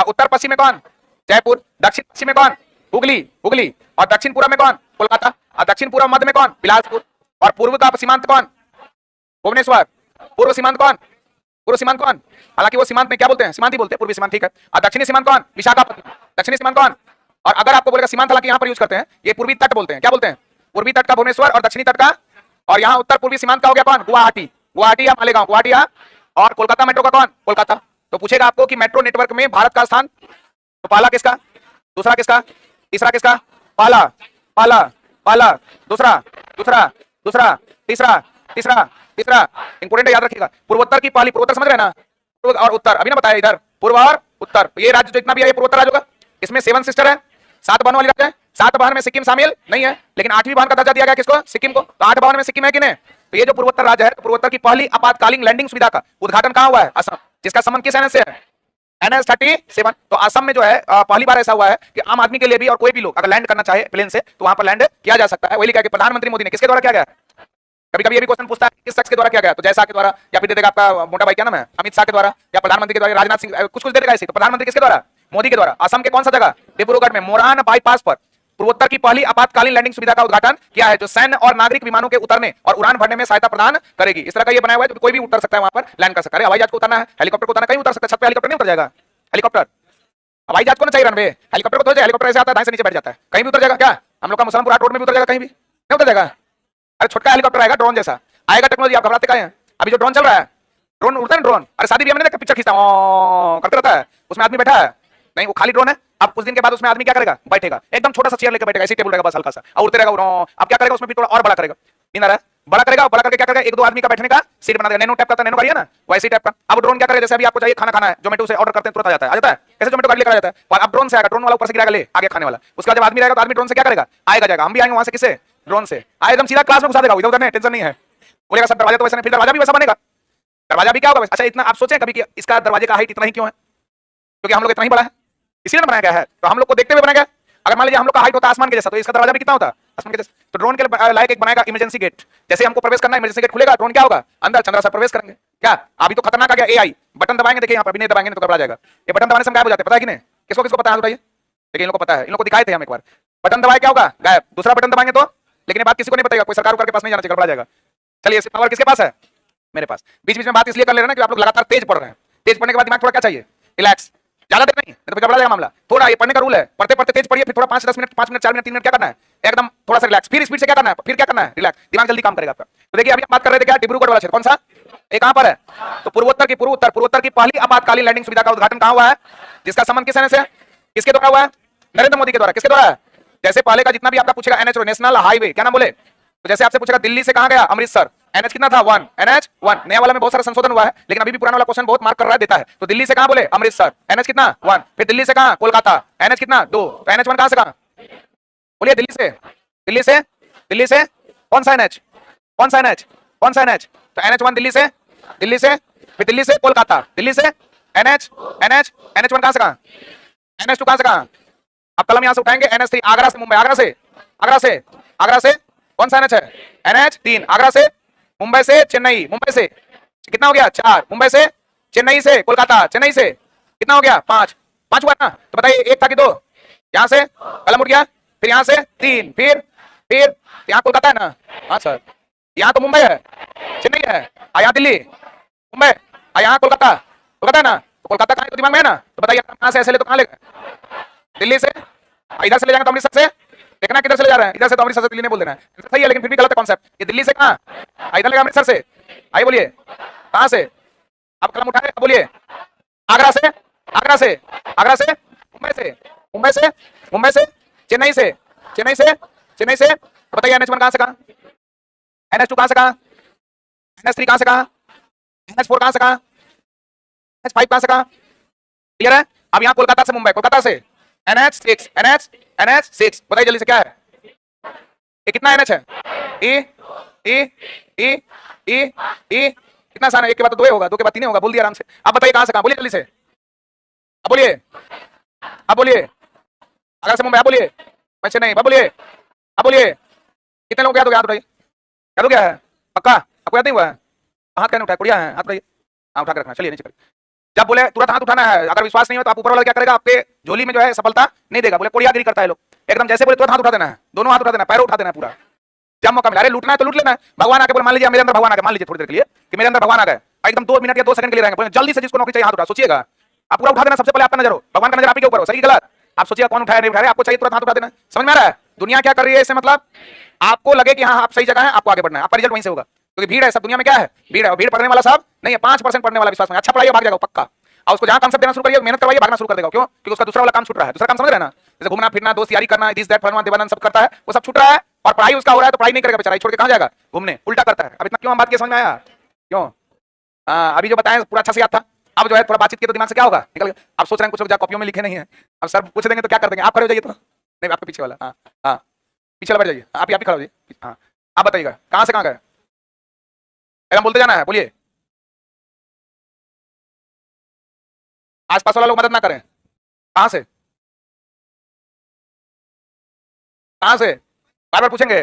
उत्तर पश्चिम में कौन? जयपुर। दक्षिण पश्चिम में कौन? हुगली। और दक्षिण पूर्व में कौन? कोलकाता। और दक्षिण पूर्व मध्य में कौन? बिलासपुर। और पूर्व का सीमांत कौन? भुवनेश्वर। पूर्व सीमांत कौन? हालांकि वो सीमांत में क्या बोलते हैं? सीमांत ही बोलते हैं, पूर्वी सीमांत ठीक है। और दक्षिणी सीमांत कौन? विशाखापट्टनम। दक्षिणी सीमांत कौन? और अगर आपको बोलेगा सीमांत, हालांकि यहाँ पर यूज करते हैं, ये पूर्वी तट बोलते हैं। क्या बोलते हैं? पूर्वी तट का भुवनेश्वर और दक्षिणी तट का, और यहाँ उत्तर पूर्वी सीमांत का हो गया कौन? गुवाहाटी या मालेगांव। गुवाहाटी और कोलकाता मेट्रो का कौन? कोलकाता। तो पूछेगा आपको कि मेट्रो नेटवर्क में भारत का स्थान, तो पहला किसका? दूसरा किसका? तीसरा किसका? पहला दूसरा तीसरा इंपोर्टेंट है, याद रखिएगा। पूर्वोत्तर की पहली, पूर्वोत्तर समझ रहे हैं ना, पूर्व और उत्तर। अभी ना बताया इधर पूर्व और उत्तर। तो ये राज्य जो इतना भी है ये पूर्वोत्तर राज्य होगा। इसमें 7 सिस्टर है, 7 बहन वाली राज्य है। 7 बहन में सिक्किम शामिल नहीं है, लेकिन 8वीं बहन का दर्जा दिया गया किसको? सिक्किम को। तो 8 बहन में सिक्किम है कि नहीं? तो ये जो पूर्वोत्तर राज्य है, तो पूर्वोत्तर की पहली आपातकालीन लैंडिंग सुविधा का उद्घाटन कहां हुआ है? असम। जिसका संबंध किस एनएस से है? NS 37। तो असम में जो है पहली बार ऐसा हुआ है कि आम आदमी के लिए भी और कोई भी लोग अगर लैंड करना चाहे प्लेन से तो वहां पर लैंड किया जा सकता है। वही लिखा है कि प्रधानमंत्री मोदी ने किसके द्वारा किया गया? कभी कभी ये भी क्वेश्चन पूछता है किस शख्स के द्वारा किया गया, तो जयशाह के द्वारा, या फिर दे देगा आपका मोटा भाई क्या नाम है, अमित शाह के द्वारा, या प्रधानमंत्री के द्वारा राजनाथ सिंह, कुछ दे देगा ऐसे। तो प्रधानमंत्री किसके द्वारा? मोदी के द्वारा। असम के कौन सा जगह? डिब्रूगढ़ में मोरान बाईपास पर पूर्वोत्तर की पहली आपातकालीन लैंडिंग सुविधा का उद्घाटन किया है, जो सैन्य और नागरिक विमानों के उतरने और उड़ान भरने में सहायता प्रदान करेगी। इस तरह का ये बनाया हुआ है, तो कोई भी उतर सकता है वहां पर, लैंड कर सकता है। हवाई जहाज को उतरना है, हेलीकॉप्टर को उतरना, कहीं उतर सकता है, छत पे हेलीकॉप्टर नहीं उतर जाएगा। हेलीकॉप्टर हवाई जहाज को ना चाहिए रनवे, हेलीकॉप्टर को तो चाहिए, हेलीकॉप्टर ऐसे आता है दाएं से नीचे बैठ जाता है, कहीं भी उतर जाएगा क्या? हम लोग का मुसलमानपुर रोड में भी उतर जाएगा, कहीं भी नहीं उतर जाएगा। अरे छोटा हेलीकॉप्टर आएगा ड्रोन जैसा आएगा, टेक्नोलॉजी आप घबराते काहे हैं? अभी जो ड्रोन चल रहा है, ड्रोन उड़ता है ड्रोन, अरे शादी भी हमने देखा पिक्चर खींचता करते रहता है, उसमें आदमी बैठा है, नहीं वो खाली ड्रोन है। अब कुछ दिन के बाद उसमें आदमी क्या करेगा? बैठेगा, एकदम छोटा सा चेयर लेकर बैठेगा, ऐसे टेबल रहेगा बस हल्का सा, और उड़ते रहेगा। अब क्या करेगा? उसमें भी थोड़ा और बड़ा करेगा, नींद आ रहा है, बड़ा करेगा, बड़ा करके क्या करेगा? एक दो आदमी का बैठने का सीट बना देगा, नैनो टाइप का, नैनो गाड़ी है ना वैसे टाइप का। अब ड्रोन क्या करेगा? जैसे अभी आपको चाहिए खाना खाना है, जोमेटो से ऑर्डर करते हैं तुरंत आ जाता है, कैसे जोमेटो गाड़ी लेकर आ जाता है, और अब ड्रोन से आएगा, ड्रोन वाला ऊपर से गिराएगा ले आगे खाने वाला, उसका जब आदमी रहेगा तो आदमी ड्रोन से क्या करेगा? आएगा जाएगा, हम भी आएंगे वहां से, किससे? ड्रोन से आए, एकदम सीधा क्लास में घुसा देगा, इधर उधर नहीं, टेंशन नहीं है। बोलेगा सर दरवाजा तो वैसा नहीं, फिर दरवाजा भी वैसा बनेगा, दरवाजा भी क्या होगा? अच्छा इतना आप सोचें कभी कि इसका दरवाजे का हाइट इतना ही क्यों है? क्योंकि हम लोग इतना ही बड़ा है, इसीलिए बनाया गया है, तो हम लोग को देखते हुए बनाया गया। अगर मान लीजिए हम लोग का हाइट होता आसमान के जैसा, तो इसका दरवाजा भी कितना होता? आसमान के जैसा। तो ड्रोन के लायक एक बनाएगा इमरजेंसी गेट, जैसे हमको प्रवेश करना है, इमरजेंसी गेट खुलेगा, ड्रोन क्या होगा? अंदर चंद्रा से प्रवेश करेंगे। क्या अभी तो खतरनाक आ गया एआई, बटन दबाएंगे, देखिए यहाँ पर भी नहीं दबाएंगे तो घबरा जाएगा, ये बटन दबाने से हम गायब हो जाते हैं, पता है कि नहीं? किसको किसको पता है बताइए? लेकिन इन लोगों को पता है, इन लोगों को दिखाए थे हम एक बार, बटन दबाए क्या होगा? गायब, दूसरा बटन दबाएंगे तो, लेकिन बात किसी को नहीं बताएगा, कोई सरकार के पास नहीं जाना चाहिए, घबरा जाएगा। चलिए पावर किसके पास है? मेरे पास। बीच बीच में बात इसलिए कर ले रहे हैं कि आप लोग लगातार तेज पढ़ रहे हैं, तेज पढ़ने के बाद दिमाग थोड़ा क्या चाहिए? रिलैक्स, ज्यादा देर नहीं तो घबरा जाएगा मामला। थोड़ा ये पढ़ने का रूल है, पढ़ते पढ़ते तेज पढ़िए, फिर थोड़ा 5-10 मिनट, 5 मिनट, 4 मिनट, 3 मिनट क्या करना है? एकदम थोड़ा सा रिलैक्स, फिर स्पीड से क्या करना है? फिर क्या करना है? रिलैक्स, दिमाग जल्दी काम करेगा आपका। तो देखिए अभी बात कर रहे थे क्या? डिब्रूगढ़ वाला क्षेत्र कौन सा? ये कहां पर है? तो पूर्वोत्तर की पहली आपातकालीन लैंडिंग सुविधा का उद्घाटन कहां हुआ है? जिसका संबंध किस से? किसके द्वारा हुआ है? नरेंद्र मोदी के द्वारा। किसके द्वारा? जैसे पहले का जितना भी आपका पूछेगा एनएच, नेशनल हाईवे, क्या नाम बोले? तो जैसे आपसे पूछेगा दिल्ली से कहां गया? अमृतसर, एनएच कितना था? 1, एनएच 1। नया वाला में बहुत सारा संशोधन हुआ है, लेकिन अभी भी पुराना वाला क्वेश्चन बहुत मार्क कर रहा है, देता है। तो दिल्ली से कहां बोले? अमृतसर, एनएच कितना? 1। फिर दिल्ली से कहां? कोलकाता, एनएच कितना? 2। तो एनएच 1 कहां से कहां? बोलिए दिल्ली से, दिल्ली से, दिल्ली से कौन सा एनएच? कौन सा एनएच? कौन सा एनएच? तो एनएच 1 दिल्ली से, दिल्ली से, फिर दिल्ली से कोलकाता, दिल्ली से एनएच, एनएच, एनएच 1 कहां से कहां? एनएच 2 कहां से कहां? अब कलम यहां से उठाएंगे, एनएच 3 आगरा से मुंबई, आगरा से, आगरा से, आगरा से कौन सा एनएच है? एनएच 3 आगरा से, मुंबई से चेन्नई, मुंबई से कितना हो गया? 4। मुंबई से चेन्नई से कोलकाता, चेन्नई से कितना हो गया? 5। 5 हुआ ना? तो बताइए एक था कि 2? यहां से कलम उठ गया, फिर यहां से 3, फिर यहां कोलकाता है ना? हाँ सर, यहां तो मुंबई है, चेन्नई है, यहाँ दिल्ली, मुंबई, यहाँ कोलकाता, कोलकाता है ना? तो कोलकाता कहां है? तो दिमाग में है ना? तो बताइए कहां से ऐसे ले तो कहां ले? दिल्ली से, इधर से ले जाएंगे तो अमृतसर से, देखना किधर से ले जा रहे हैं, इधर से तो अमृतसर से दिल्ली नहीं बोल देना है, सही है लेकिन फिर भी गलत है कॉन्सेप्ट। ये दिल्ली से कहां? इधर लेगा अमृतसर से, आइए बोलिए कहां से? आप कलम उठाए, बोलिए आगरा से, आगरा से, आगरा से, मुंबई से, मुंबई से, मुंबई से, चेन्नई से, चेन्नई से, चेन्नई से, बताइए एनएच 1 कहां से कहां? एनएच 2 कहां से कहां? एनएच 3 कहां से कहां? एनएच 4 कहां से कहां? एनएच 5 कहां से कहां? क्लियर है? अब यहाँ कोलकाता से मुंबई, कोलकाता से एनएच 6, एनएच 6, बताइए जल्दी से क्या है? ये कितना एनएच है? ई ई ई ई ई कितना आसान है, एक के बाद तो 2 होगा, 2 के बाद 3 होगा, बोल दिया आराम से। अब बताइए कहां से कहां? बोलिए जल्दी से, अब बोलिए, अब बोलिए, आगरा से मुंबई, अब बोलिए, मैं चेन्नई, अब बोलिए, अब बोलिए, कितने लोग याद हो गया? हाथ उठाइए, याद हो गया है पक्का? आपको याद नहीं हुआ है? हाथ कहने उठाए, बढ़िया है, हाथ उठाइए, हाँ उठा के रखना, चलिए नीचे करिए। जब बोले तुरंत हाथ उठाना है, अगर विश्वास नहीं हो तो आप ऊपर वाला क्या करेगा? आपके झोली में जो है सफलता नहीं देगा, बोले कोड़ियागिरी करता है लोग, एकदम जैसे बोले तुरंत हाथ उठा देना है, दोनों हाथ उठा देना है, पैरों उठा देना है पूरा, जब मौका मिला। अरे लूटना है तो लूट लेना है, भगवान आके बोले मान लीजिए मेरे अंदर भगवान आ गए, मान लीजिए थोड़ी देर के लिए कि मेरे अंदर भगवान आ गए, एकदम 2 मिनट या 2 सेकंड के लिए रहेंगे, बोले जल्दी से जिसको नौकरी चाहिए हाथ उठा, सोचिएगा आप पूरा उठा देना, सबसे पहले आपका नजर हो, भगवान का नजर आप ही के ऊपर हो, सही गलत आप सोचिएगा कौन उठाया नहीं उठाया, आपको चाहिए तुरंत हाथ उठा देना। समझ में आ रहा है दुनिया क्या कर रही है? इससे मतलब आपको लगे कि हाँ आप सही जगह है, आपको आगे बढ़ना है, आपका रिजल्ट वहीं से होगा, क्योंकि भीड़ है सब दुनिया में, क्या है? भीड़ है, भीड़ पढ़ने वाला सब नहीं है, 5% पढ़ने वाला विश्वास में, अच्छा पढ़ाइए भाग जाएगा पक्का, और उसको जहां कांसेप्ट देना शुरू करिए, मेहनत करवाइए, भागना शुरू कर देगा, क्यों? क्योंकि उसका दूसरा वाला काम छूट रहा है, दूसरा काम समझ रहे हैं ना, जैसे घूमना फिरना, दोस्त यारी करना, दिस दैट फलना देवानंद सब करता है, वो सब छूट रहा है, और पढ़ाई उसका हो रहा है, तो पढ़ाई नहीं करेगा बेचारा, छोड़ के कहां जाएगा? घूमने, उल्टा करता है। अब इतना क्यों हम बात की समझ में आया? क्यों? अभी जो बताया पूरा अच्छा से याद था, अब जो है थोड़ा बातचीत की तो दिमाग से क्या होगा निकल गया। आप सोच रहे हैं कुछ लोग कॉपियों में लिखे नहीं है, अब सर पूछ देंगे तो क्या कर देंगे? आप खड़े हो जाइए तो, नहीं आपके पीछे वाला, हाँ हाँ पीछे वाला बैठ जाइए, आप ही खड़े हो जाइए, हाँ आप बताइएगा कहां से कहां गए? एकदम बोलते जाना है, बोलिए, आसपास वाला लोग मदद ना करें, कहां से? कहां से? बार बार पूछेंगे।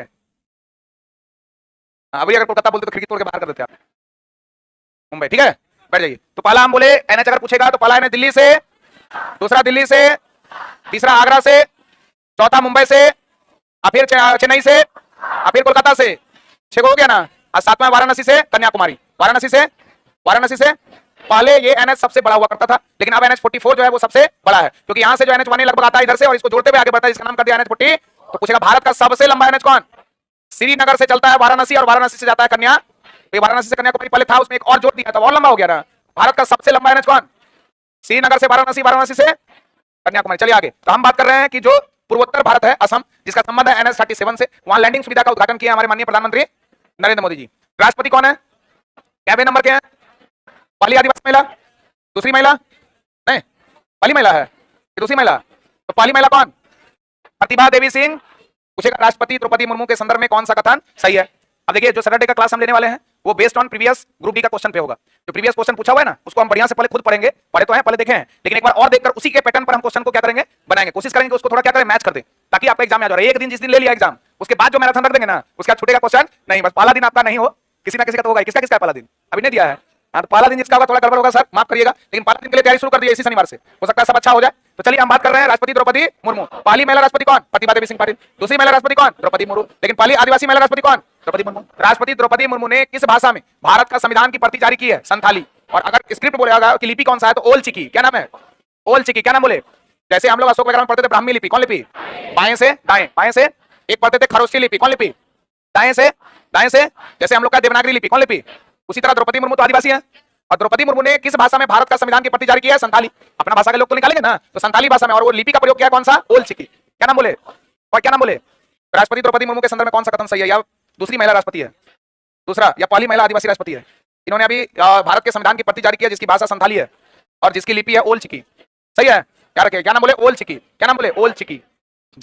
अभी अगर कोलकाता बोलते तो खिड़की तोड़ के बाहर कर देते आप, मुंबई, ठीक है बैठ जाइए। तो पहला हम बोले एनएच अगर पूछेगा तो पहला एनएच दिल्ली से, दूसरा दिल्ली से, तीसरा आगरा से, चौथा मुंबई से, फिर चेन्नई से, फिर कोलकाता से, 6 हो गया ना, और 7वां वाराणसी से कन्याकुमारी, वाराणसी से पहले ये NH सबसे बड़ा हुआ करता था, लेकिन अब NH44 जो है वो सबसे बड़ा है, क्योंकि यहां से जो NH1 लगभग आता है इधर से और इसको जोड़ते हुए आगे बढ़ता है, इसका नाम कर दिया NH40। तो पूछेगा भारत का सबसे लंबा NH कौन? श्रीनगर से चलता है वाराणसी और वाराणसी से जाता है कन्या। तो वाराणसी से कन्याकुमारी पहले था, उसमें एक और जोड़ दिया तो और लंबा हो गया ना। भारत का सबसे लंबा NH कौन? श्रीनगर से वाराणसी, वाराणसी से कन्याकुमारी। चलिए आगे, तो हम बात कर रहे हैं कि जो पूर्वोत्तर भारत है, असम, जिसका संबंध है NH37 से, वहां लैंडिंग सुविधा का उद्घाटन किया हमारे माननीय प्रधानमंत्री नरेंद्र मोदी जी। राष्ट्रपति कौन है? कैबिनेट नंबर क्या है? पहली आदिवासी महिला, दूसरी महिला नहीं, पहली महिला है, दूसरी महिला, तो पहली महिला कौन? प्रतिभा देवी सिंह। पूछेगा राष्ट्रपति द्रौपदी मुर्मू के संदर्भ में कौन सा कथन सही है। अब देखिए, जो सैटरडे का क्लास हम लेने वाले हैं वो based on previous group D का क्वेश्चन पे होगा। जो प्रीवियस क्वेश्चन पूछा हुआ है ना, उसको हम बढ़िया से पहले खुद पढ़ेंगे, पढ़े तो हैं, पहले देखे हैं, लेकिन एक बार और देखकर उसी के पैटर्न पर हम क्वेश्चन को क्या करेंगे, बनाएंगे, कोशिश करेंगे उसको थोड़ा क्या करें, मैच कर दे, ताकि आपका एग्जाम में आ जाए। एक दिन जिस दिन ले लिया एग्जाम, उसके बाद जो मैराथन रख देंगे ना, उसका छूटेगा क्वेश्चन नहीं। बस पहला दिन आपका नहीं हो, किसी ना किसी का तो होगा। किसका किसका पहला दिन अभी नहीं दिया है? हाँ, तो पहला दिन जिसका होगा थोड़ा गड़बड़ होगा सर, माफ करिएगा, लेकिन पहला दिन के लिए तैयारी शुरू कर दिया इसी शनिवार से, हो सकता है सब अच्छा हो जाए। तो चलिए हम बात कर रहे हैं राष्ट्रपति द्रौपदी मुर्मू। पहली महिला राष्ट्रपति कौन? प्रतिभा देवी सिंह पाटिल। दूसरी महिला राष्ट्रपति कौन? द्रौपदी मुर्मू। लेकिन पहली आदिवासी महिला राष्ट्रपति कौन? द्रौपदी मुर्मू। राष्ट्रपति द्रौपदी मुर्मू ने किस भाषा में भारत का संविधान की प्रति जारी की है? संथाली। और अगर स्क्रिप्ट बोलेगा कि लिपि कौन सा है, तो ओल चिकी। क्या नाम है? ओल चिकी। क्या नाम बोले? जैसे हम लोग अशोक वगैरह में पढ़ते थे ब्राह्मी लिपि, कौन लिपि? बाएं से दाएं, बाएं से। एक पढ़ते थे खरोष्ठी लिपि, कौन लिपि? दाएं से दाएं से। जैसे हम लोग का देवनागरी लिपि, कौन लिपि? उसी तरह द्रौपदी मुर्मू तो आदिवासी है। और द्रौपदी मुर्मू ने किस भाषा में भारत का संविधान की प्रति जारी किया है? संथाली। अपना भाषा के लोग तो निकालेंगे ना, तो संथाली भाषा में। और वो लिपि का प्रयोग किया कौन सा? ओल चिकी। क्या नाम बोले? और क्या नाम बोले? राष्ट्रपति द्रौपदी मुर्मू के संदर्भ में कौन सा कथन सही है? या दूसरी महिला राष्ट्रपति है, दूसरा, या पहली महिला आदिवासी राष्ट्रपति है? इन्होंने अभी भारत के संविधान की प्रति जारी किया जिसकी भाषा संथाली है और जिसकी लिपि है ओल चिकी। सही है, क्या रखे? क्या नाम बोले? ओल चिकी। क्या नाम बोले? ओल चिकी।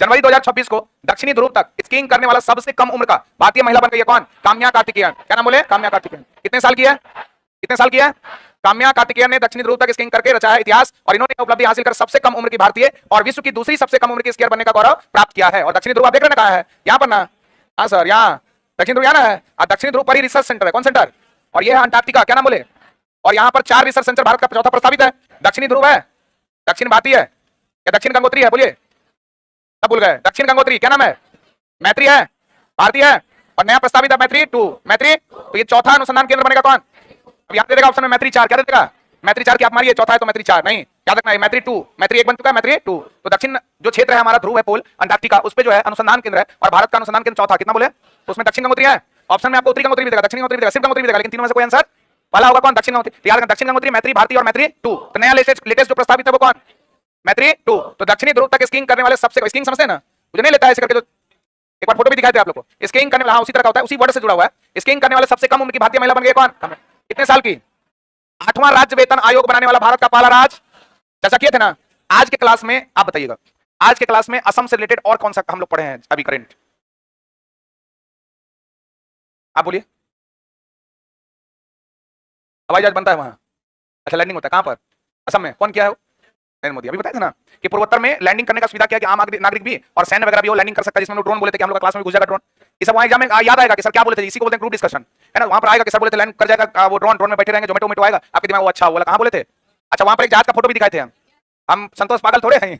जनवरी 2026 को दक्षिणी ध्रुव तक स्कीइंग करने वाला सबसे कम उम्र का भारतीय महिला बन गई है, कौन? काम्या कार्तिकेयन। क्या नाम बोले? काम्या कार्तिकेयन। कितने साल की है? कितने साल की है? काम्या कार्तिकेयन ने दक्षिणी ध्रुव तक स्कीइंग करके रचा है इतिहास, और इन्होंने उपलब्धि हासिल कर सबसे कम उम्र की भारतीय और विश्व की दूसरी सबसे कम उम्र की स्कीयर बनने का गौरव प्राप्त किया है। और दक्षिणी ध्रुव आप देख रहे हैं कहां है? यहाँ पर ना। हाँ सर, यहाँ दक्षिण ध्रुव यहाँ है। दक्षिण ध्रुव पर ही रिसर्च सेंटर है, कौन सेंटर? और ये है अंटार्कटिका। क्या नाम बोले? और यहाँ पर 4 रिसर्च सेंटर भारत का चौथा प्रस्तावित है। दक्षिणी ध्रुव है, दक्षिण भारतीय है या दक्षिण गंगोत्री है? बोलिए, सब भूल गए। दक्षिण गंगोत्री। क्या नाम है? मैत्री है, भारतीय है। और नया प्रस्तावित है मैत्री 2। मैत्री, तो ये चौथा अनुसंधान केंद्र बनेगा कौन? अब यहाँ दे देगा ऑप्शन में मैत्री 4। क्या दे देगा? मैत्री 4 की आप मारिए, चौथा है तो मैत्री 4 नहीं, याद रखना है मैत्री 2। मैत्री 1 बन चुका है, मैत्री 2। तो दक्षिण जो क्षेत्र है हमारा, ध्रुव है, पोल अंटार्कटिका, उस पे जो है अनुसंधान केंद्र है, और भारत का अनुसंधान केंद्र चौथा। कितना बोले? तो उसमें दक्षिण गंगोत्री है। ऑप्शन में आपको उत्तरी गंगोत्री भी देगा, दक्षिण गंगोत्री भी देगा, सिर्फ गंगोत्री भी देगा, लेकिन तीनों में से कोई आंसर पहला होगा कौन? दक्षिण गंगोत्री। याद रखना, दक्षिण गंगोत्री, मैत्री भारती और मैत्री 2। तो नया लेटेस्ट जो प्रस्तावित है वो कौन? मैत्री 2। तो दक्षिणी ध्रुव तक स्कीइंग करने वाले सबसे, स्कीइंग समझते हैं ना, मुझे नहीं लेता है करके, जो एक बार फोटो भी दिखाए थे आप लोग को, स्कीइंग करने वाला, उसी तरह का होता है, उसी वर्ड से जुड़ा हुआ है। स्कीइंग करने वाले सबसे कम उम्र की भारतीय महिला बन गई कौन? कितने साल की? 8वां राज्य वेतन आयोग बनाने वाला भारत का पहला राज्य, चर्चा किए थे ना। आज के क्लास में आप बताइएगा, आज के क्लास में असम से रिलेटेड और कौन सा हम लोग पढ़े हैं अभी करंट? आप बोलिए। हवाई जहाज बनता है वहां? अच्छा, लैंडिंग होता है कहां पर? असम में। कौन किया है? नरेंद्र मोदी। अभी बताया था ना कि पूर्वोत्तर में लैंडिंग करने का सुविधा किया कि आम नागरिक भी और सैन्य वगैरह भी वो लैंडिंग कर सकता है, जिसमें हम लोग ड्रोन बोले थे कि हम लोग क्लास में घुस जाएगा ड्रोन। ये सब वहां एग्जाम में याद आएगा कि सर क्या बोले थे, इसी को बोलते हैं ग्रुप डिस्कशन, है ना। वहां पर आएगा कि सर बोले थे लैंड कर जाएगा वो ड्रोन, ड्रोन में बैठे रहेंगे, जोमेटो आएगा आपके दिमाग में, वो अच्छा बोला, कहां बोले थे? अच्छा, वहां पर एक जहाज का फोटो भी दिखाए थे हम संतोष पागल थोड़े हैं।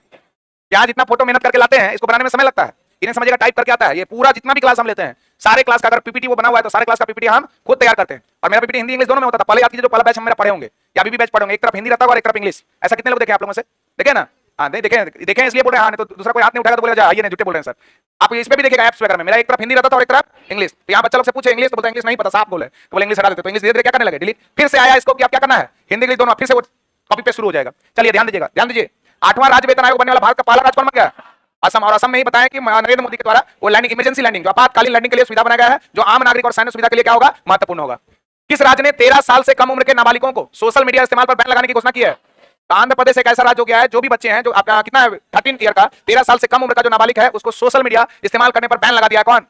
यहाँ जितना फोटो मेहनत करके लाते हैं, इसको बनाने में समय लगता है, इन्हें समझिएगा, टाइप करके आता है। ये पूरा जितना भी क्लास हम लेते हैं, सारे क्लास का अगर पीपीटी वो बना हुआ है, तो सारे क्लास का पीपीटी हम खुद तैयार करते हैं। और मेरा पीपीटी हिंदी इंग्लिश दोनों में होता था। पहले याद कीजिए, जो पहला बैच हम मेरा पढ़े होंगे या अभी भी बैच पढ़े होंगे, एक तरफ हिंदी रहता है और एक तरफ इंग्लिश। ऐसा कितने लोग देखे आप लोगों से? देखे ना? हाँ, नहीं देखें इसलिए बोल रहे हैं। हाँ, तो दूसरा कोई हाथ नहीं उठाएगा तो बोलेगा ये नहीं, झूठे बोल रहे हैं सर। आप इस पे भी देखिएगा ऐप्स वगैरह में, मेरा एक तरफ हिंदी रहता था और एक तरफ इंग्लिश। तो यहाँ बच्चा लोग से पूछे इंग्लिश, तो बोलते इंग्लिश नहीं पता, साफ बोले, तो बोले इंग्लिश हटा देते। तो इंग्लिश धीरे धीरे क्या करने लगे, डिलीट। फिर से आया इसको कि आप क्या करना है, हिंदी इंग्लिश दोनों, फिर से वो कॉपी पेस्ट शुरू हो जाएगा। चलिए ध्यान दीजिएगा, ध्यान दीजिए। 8वां राज्य वेतन आयोग बनने वाला भारत का पहला राज्य कौन बन गया? असम। और असम में ही बताया कि नरेंद्र मोदी के द्वारा वो लैंडिंग, इमरजेंसी लैंडिंग, जो आपातकालीन लैंडिंग के लिए सुविधा बनाया गया है, जो आम नागरिक और सैन्य सुविधा के लिए क्या होगा, महत्वपूर्ण होगा। किस राज्य ने 13 साल से कम उम्र के नाबालिगों को सोशल मीडिया इस्तेमाल पर बैन लगाने की घोषणा की है? आंध्र प्रदेश एक ऐसा राज्य हो गया है, जो भी बच्चे हैं, जो आपका कितना है 13 ईयर का, 13 साल से कम उम्र का जो नाबालिग है, उसको सोशल मीडिया इस्तेमाल करने पर बैन लगा दिया है। कौन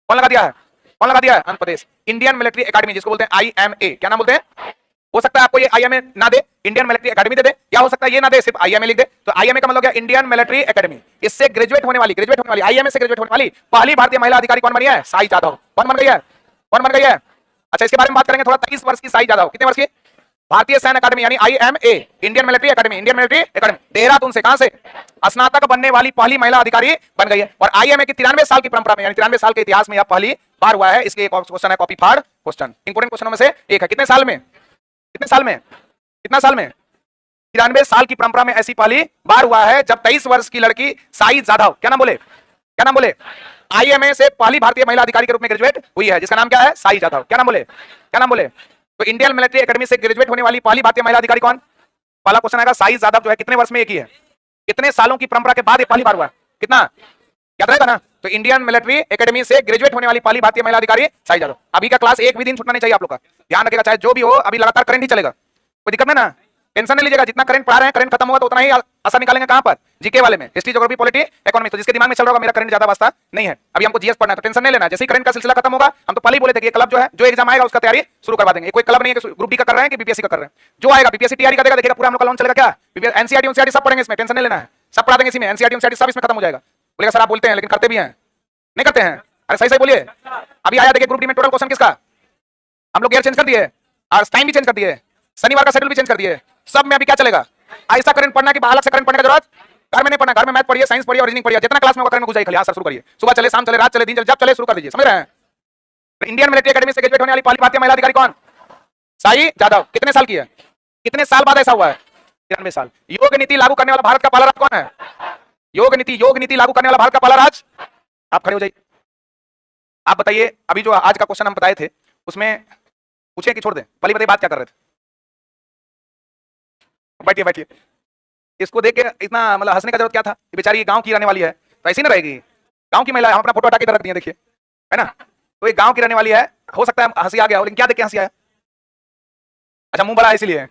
कौन लगा दिया है? कौन लगा दिया है? Andhra Pradesh. Indian military academy, जिसको बोलते हैं IMA, क्या नाम बोलते हैं? हो सकता है आपको ये IMA ना दे, इंडियन मिलिट्री एकेडमी दे दे, या हो सकता है ये ना दे, सिर्फ IMA लिख दे। तो IMA का मतलब क्या? Indian military academy. इससे ग्रेजुएट होने वाली IMA से ग्रेजुएट होने वाली पहली भारतीय महिला अधिकारी कौन बनी है? साई जाधव। कौन बन गई है? कौन बन गई है? अच्छा, इसके बारे में बात करेंगे थोड़ा। 23 वर्ष की साई जाधव, कितने वर्ष की? भारतीय सैन्य अकादमी यानी IMA, Indian military academy, Indian military academy, Dehradun से। कहां से? स्नातक बनने वाली पहली महिला अधिकारी बन गई है। और IMA की 93 साल की परंपरा में, यानी 93 साल के इतिहास में यह पहली बार हुआ है। इसके एक क्वेश्चन है, कॉपी फाड़ क्वेश्चन, इंपोर्टेंट क्वेश्चनों में से एक है। कितने साल में? कितने साल में? कितना साल में? 93 साल की परंपरा में ऐसी पहली बार हुआ है जब 23 वर्ष की लड़की साई जाधव, क्या नाम बोले, क्या नाम बोले, आईएमए से पहली भारतीय महिला अधिकारी के रूप में ग्रेजुएट हुई है, जिसका नाम क्या है? साई जाधव। क्या नाम बोले, क्या नाम बोले? तो इंडियन मिलिट्री एकेडमी से ग्रेजुएट होने वाली पहली भारतीय महिला अधिकारी कौन? पहला क्वेश्चन आएगा, साई जाधव जो है कितने वर्ष में एक ही है, कितने सालों की परंपरा के बाद ये पहली बार हुआ? कितना याद रहेगा ना? तो इंडियन मिलिट्री एकेडमी से ग्रेजुएट होने वाली पहली भारतीय महिला अधिकारी साई जाधव। अभी का क्लास एक भी दिन छूटना नहीं चाहिए आप लोग का, ध्यान रखिएगा, चाहे जो भी हो, अभी लगातार करंट ही चलेगा, कोई दिक्कत नहीं ना, टेंशन नहीं लीजिएगा, जितना करंट पढ़ा रहे हैं करंट खत्म होगा तो उतना ही आसान निकालेंगे कहां पर? जीके वाले में, हिस्ट्री, ज्योग्राफी, पॉलिटी, इकोनॉमिक्स। तो जिसके दिमाग में चल रहा होगा मेरा करंट ज्यादा वास्ता नहीं है, अभी हमको जीएस पढ़ना है, तो टेंशन नहीं लेना। जैसे ही करंट का सिलसिला खत्म होगा, हम तो पहले ही बोले थे कि क्लब जो है, जो एग्जाम आएगा उसका तैयारी शुरू करवा देंगे। कोई क्लब नहीं है कि ग्रुप डी का कर रहे हैं कि बीपीएससी का कर रहे हैं, जो आएगा बीपीएससी तैयारी करेगा, देखिएगा पूरा हम लोग का लॉन्च चलेगा। क्या एनसीईआरटी एनसीईआरटी सब पढ़ेंगे इसमें, टेंशन नहीं लेना है, सब पढ़ा देंगे इसी में, एनसीईआरटी एनसीईआरटी सब इसमें खत्म हो जाएगा। बोलेगा सर आप बोलते हैं लेकिन करते भी हैं, नहीं करते हैं? अरे सही सही बोलिए। अभी आया देखिए ग्रुप डी में टोटल क्वेश्चन किसका, हम लोग ईयर चेंज कर दिए और टाइम भी चेंज कर दिए, शनिवार का शेड्यूल भी चेंज कर दिए, सब में अभी क्या चलेगा? ऐसा करंट पढ़ना कि अलग से करंट पढ़ने की जरूरत घर में नहीं पढ़ना, घर में मैथ पढ़िए, साइंस पढ़िए और रीजनिंग पढ़िए, जितना क्लास में होगा करंट में घुस जाइए खाली। आज शुरू करिए, सुबह चले, शाम चले, रात चले, दिन चले, जब चले शुरू कर दीजिए, समझ रहे हैं? तो इंडियन मिलिट्री एकेडमी से ग्रेजुएट होने वाली पहली भारतीय महिला अधिकारी कौन? साई जाधव। कितने साल की है, कितने साल बाद ऐसा हुआ है? 93 साल। योग नीति लागू करने वाला भारत का पहला राज्य कौन है? योग नीति लागू करने वाला भारत का पहला राज्य, आप खड़े हो जाइए, आप बताइए। अभी जो आज का क्वेश्चन हम बताए थे उसमें पूछे कि छोड़ दें? पहले बताइए बात क्या कर रहे थे? बैठिए बैठिए, इसको देख के इतना मतलब हंसने का जरूरत क्या था? ये बेचारी गांव की रहने वाली है तो ऐसी ना रहेगी, गांव की महिला है, हम अपना फोटो हटा के रख दिए, देखिए है ना, तो एक गांव की रहने वाली है, हो सकता है हंसी आ गया हो, लेकिन क्या देख के हंसी आया? अच्छा मुंह बड़ा है इसीलिए,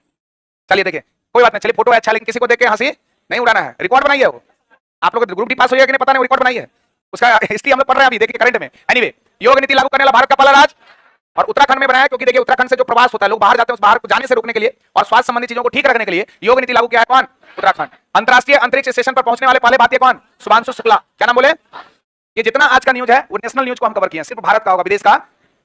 चलिए देखिए कोई बात नहीं, चलिए फोटो अच्छा, लेकिन किसी को देख के हंसी नहीं उड़ाना है, रिकॉर्ड बनाइए। वो आप लोग ग्रुप डी पास हो गया कि नहीं पता नहीं, रिकॉर्ड बनाइए, उसका हिस्ट्री हम लोग पढ़ रहे हैं अभी, देखिए करंट में। एनीवे, योग नीति लागू करने वाला भारत का पहला राज्य, और उत्तराखंड में बनाया, क्योंकि देखिए उत्तराखंड से जो प्रवास होता है, लोग बाहर जाते हैं, उस बाहर को जाने से रोकने के लिए और स्वास्थ्य संबंधी चीजों को ठीक रखने के लिए योग नीति लागू किया है कौन? उत्तराखंड। अंतरराष्ट्रीय अंतरिक्ष स्टेशन पर पहुंचने वाले पहले भारतीय कौन? शुभांशु शुक्ला। क्या नाम बोले? ये जितना आज का न्यूज है वो नेशनल न्यूज को हम कवर किए हैं, सिर्फ भारत का होगा, विदेश का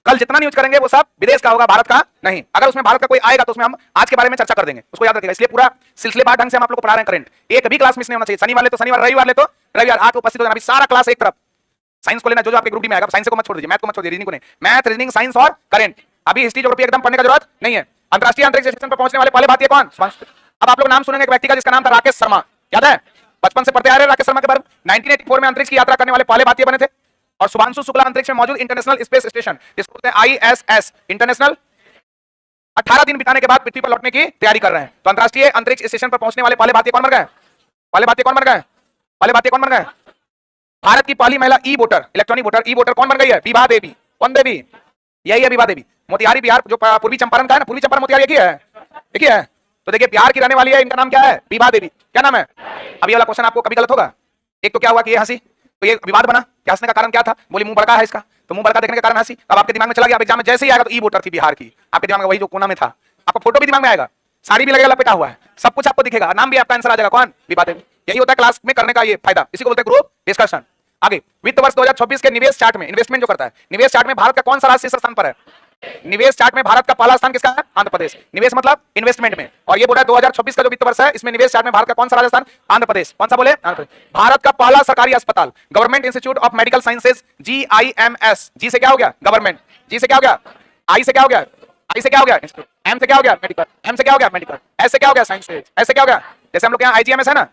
कल जितना न्यूज करेंगे वो सब विदेश का होगा, भारत का नहीं। अगर उसमें भारत का कोई आएगा तो उसमें हम आज के बारे में चर्चा कर देंगे, उसको याद रखिएगा। इसलिए पूरा सिलसिलेवार ढंग से हम आप लोग को पढ़ा रहे हैं करंट, एक भी क्लास मिस नहीं होना चाहिए। शनिवार ले तो शनिवार, रविवार ले तो रविवार, आके उपस्थित हो जाना। अभी सारा क्लास एक तरफ, साइंस को लेना जो आपके ग्रुप डी में आएगा, साइंस को मत छोड़ दीजिए, मैथ को मत छोड़ दीजिए, रीजनिंग को नहीं, मैथ, रीजनिंग, साइंस और करंट। अभी हिस्ट्री, ज्योग्राफी एकदम पढ़ने का जरूरत नहीं है। अंतरराष्ट्रीय अंतरिक्ष स्टेशन पर पहुंचने वाले पहले भारतीय कौन? अब आप लोग नाम सुनेंगे एक व्यक्ति का जिसका नाम था राकेश शर्मा, याद है? बचपन से पढ़ते आ रहे राकेश शर्मा के बारे में। 1984 में अंतरिक्ष की यात्रा करने वाले पहले भारतीय बने थे। और शुभांशु शुक्ला अंतरिक्ष में मौजूद इंटरनेशनल स्पेस स्टेशन, जिसको बोलते हैं ISS, इंटरनेशनल, 18 दिन बिताने के बाद पृथ्वी पर लौटने की तैयारी कर रहे हैं। तो अंतरराष्ट्रीय अंतरिक्ष स्टेशन पर पहुंचने वाले पहले भारतीय कौन बन गए? पहले भारतीय कौन बन गए? पहले भारतीय कौन बन गए? भारत की पहली महिला ई वोटर, इलेक्ट्रॉनिक वोटर, ई वोटर कौन बन गई है? विभा देवी। कौन देवी? यही है विभा देवी। मोतिहारी बिहार, जो पूर्वी चंपारण का है ना, पूर्वी चंपारण मोतिहारी एक ही है, एक ही है। तो देखिए बिहार की रहने वाली है, इनका नाम क्या है? विभा देवी। क्या नाम है? अभी वाला क्वेश्चन आपको कभी गलत होगा। एक तो क्या हुआ कि ये हंसी, तो ये विवाद बना, क्या हंसने का कारण क्या था? बोली मुंह बड़का है इसका, तो मुंह बड़का देखने के कारण हंसी। अब आपके दिमाग में चला गया, एग्जाम में जैसे ही आएगा तो ई वोटर थी बिहार की, आपके दिमाग में वही जो कोना में था, आपका फोटो भी दिमाग में आएगा, साड़ी भी लगेगा, लपेटा हुआ है, सब कुछ आपको दिखेगा, नाम भी आपका आंसर आ जाएगा, कौन? विभा देवी। यही होता है क्लास में करने का ये फायदा, इसी को बोलते हैं ग्रुप डिस्कशन। आगे, वित्त वर्ष 2026 के निवेश चार्ट में, इन्वेस्टमेंट जो करता है, निवेश चार्ट में भारत का कौन सा राज्य शीर्ष स्थान पर है? निवेश चार्ट में भारत का पहला स्थान किसका है? आंध्र प्रदेश। निवेश मतलब इन्वेस्टमेंट में, और ये बोला 2026 का जो वित्त वर्ष है, इसमें निवेश चार्ट में भारत का कौन सा राजस्थान? आंध्र प्रदेश। कौन सा बोले? आंध्र प्रदेश। भारत का पहला सरकारी अस्पताल, government institute of medical sciences, GIMS। जी से क्या हो गया? गवर्नमेंट। जी से क्या हो गया? आई से क्या हो गया? आई से क्या हो गया? एम से क्या हो गया? मेडिकल। एम से क्या हो गया? मेडिकल। एस से क्या हो गया? साइंसेज। ऐसे क्या हो गया? जैसे हम लोग यहाँ IGMS है ना,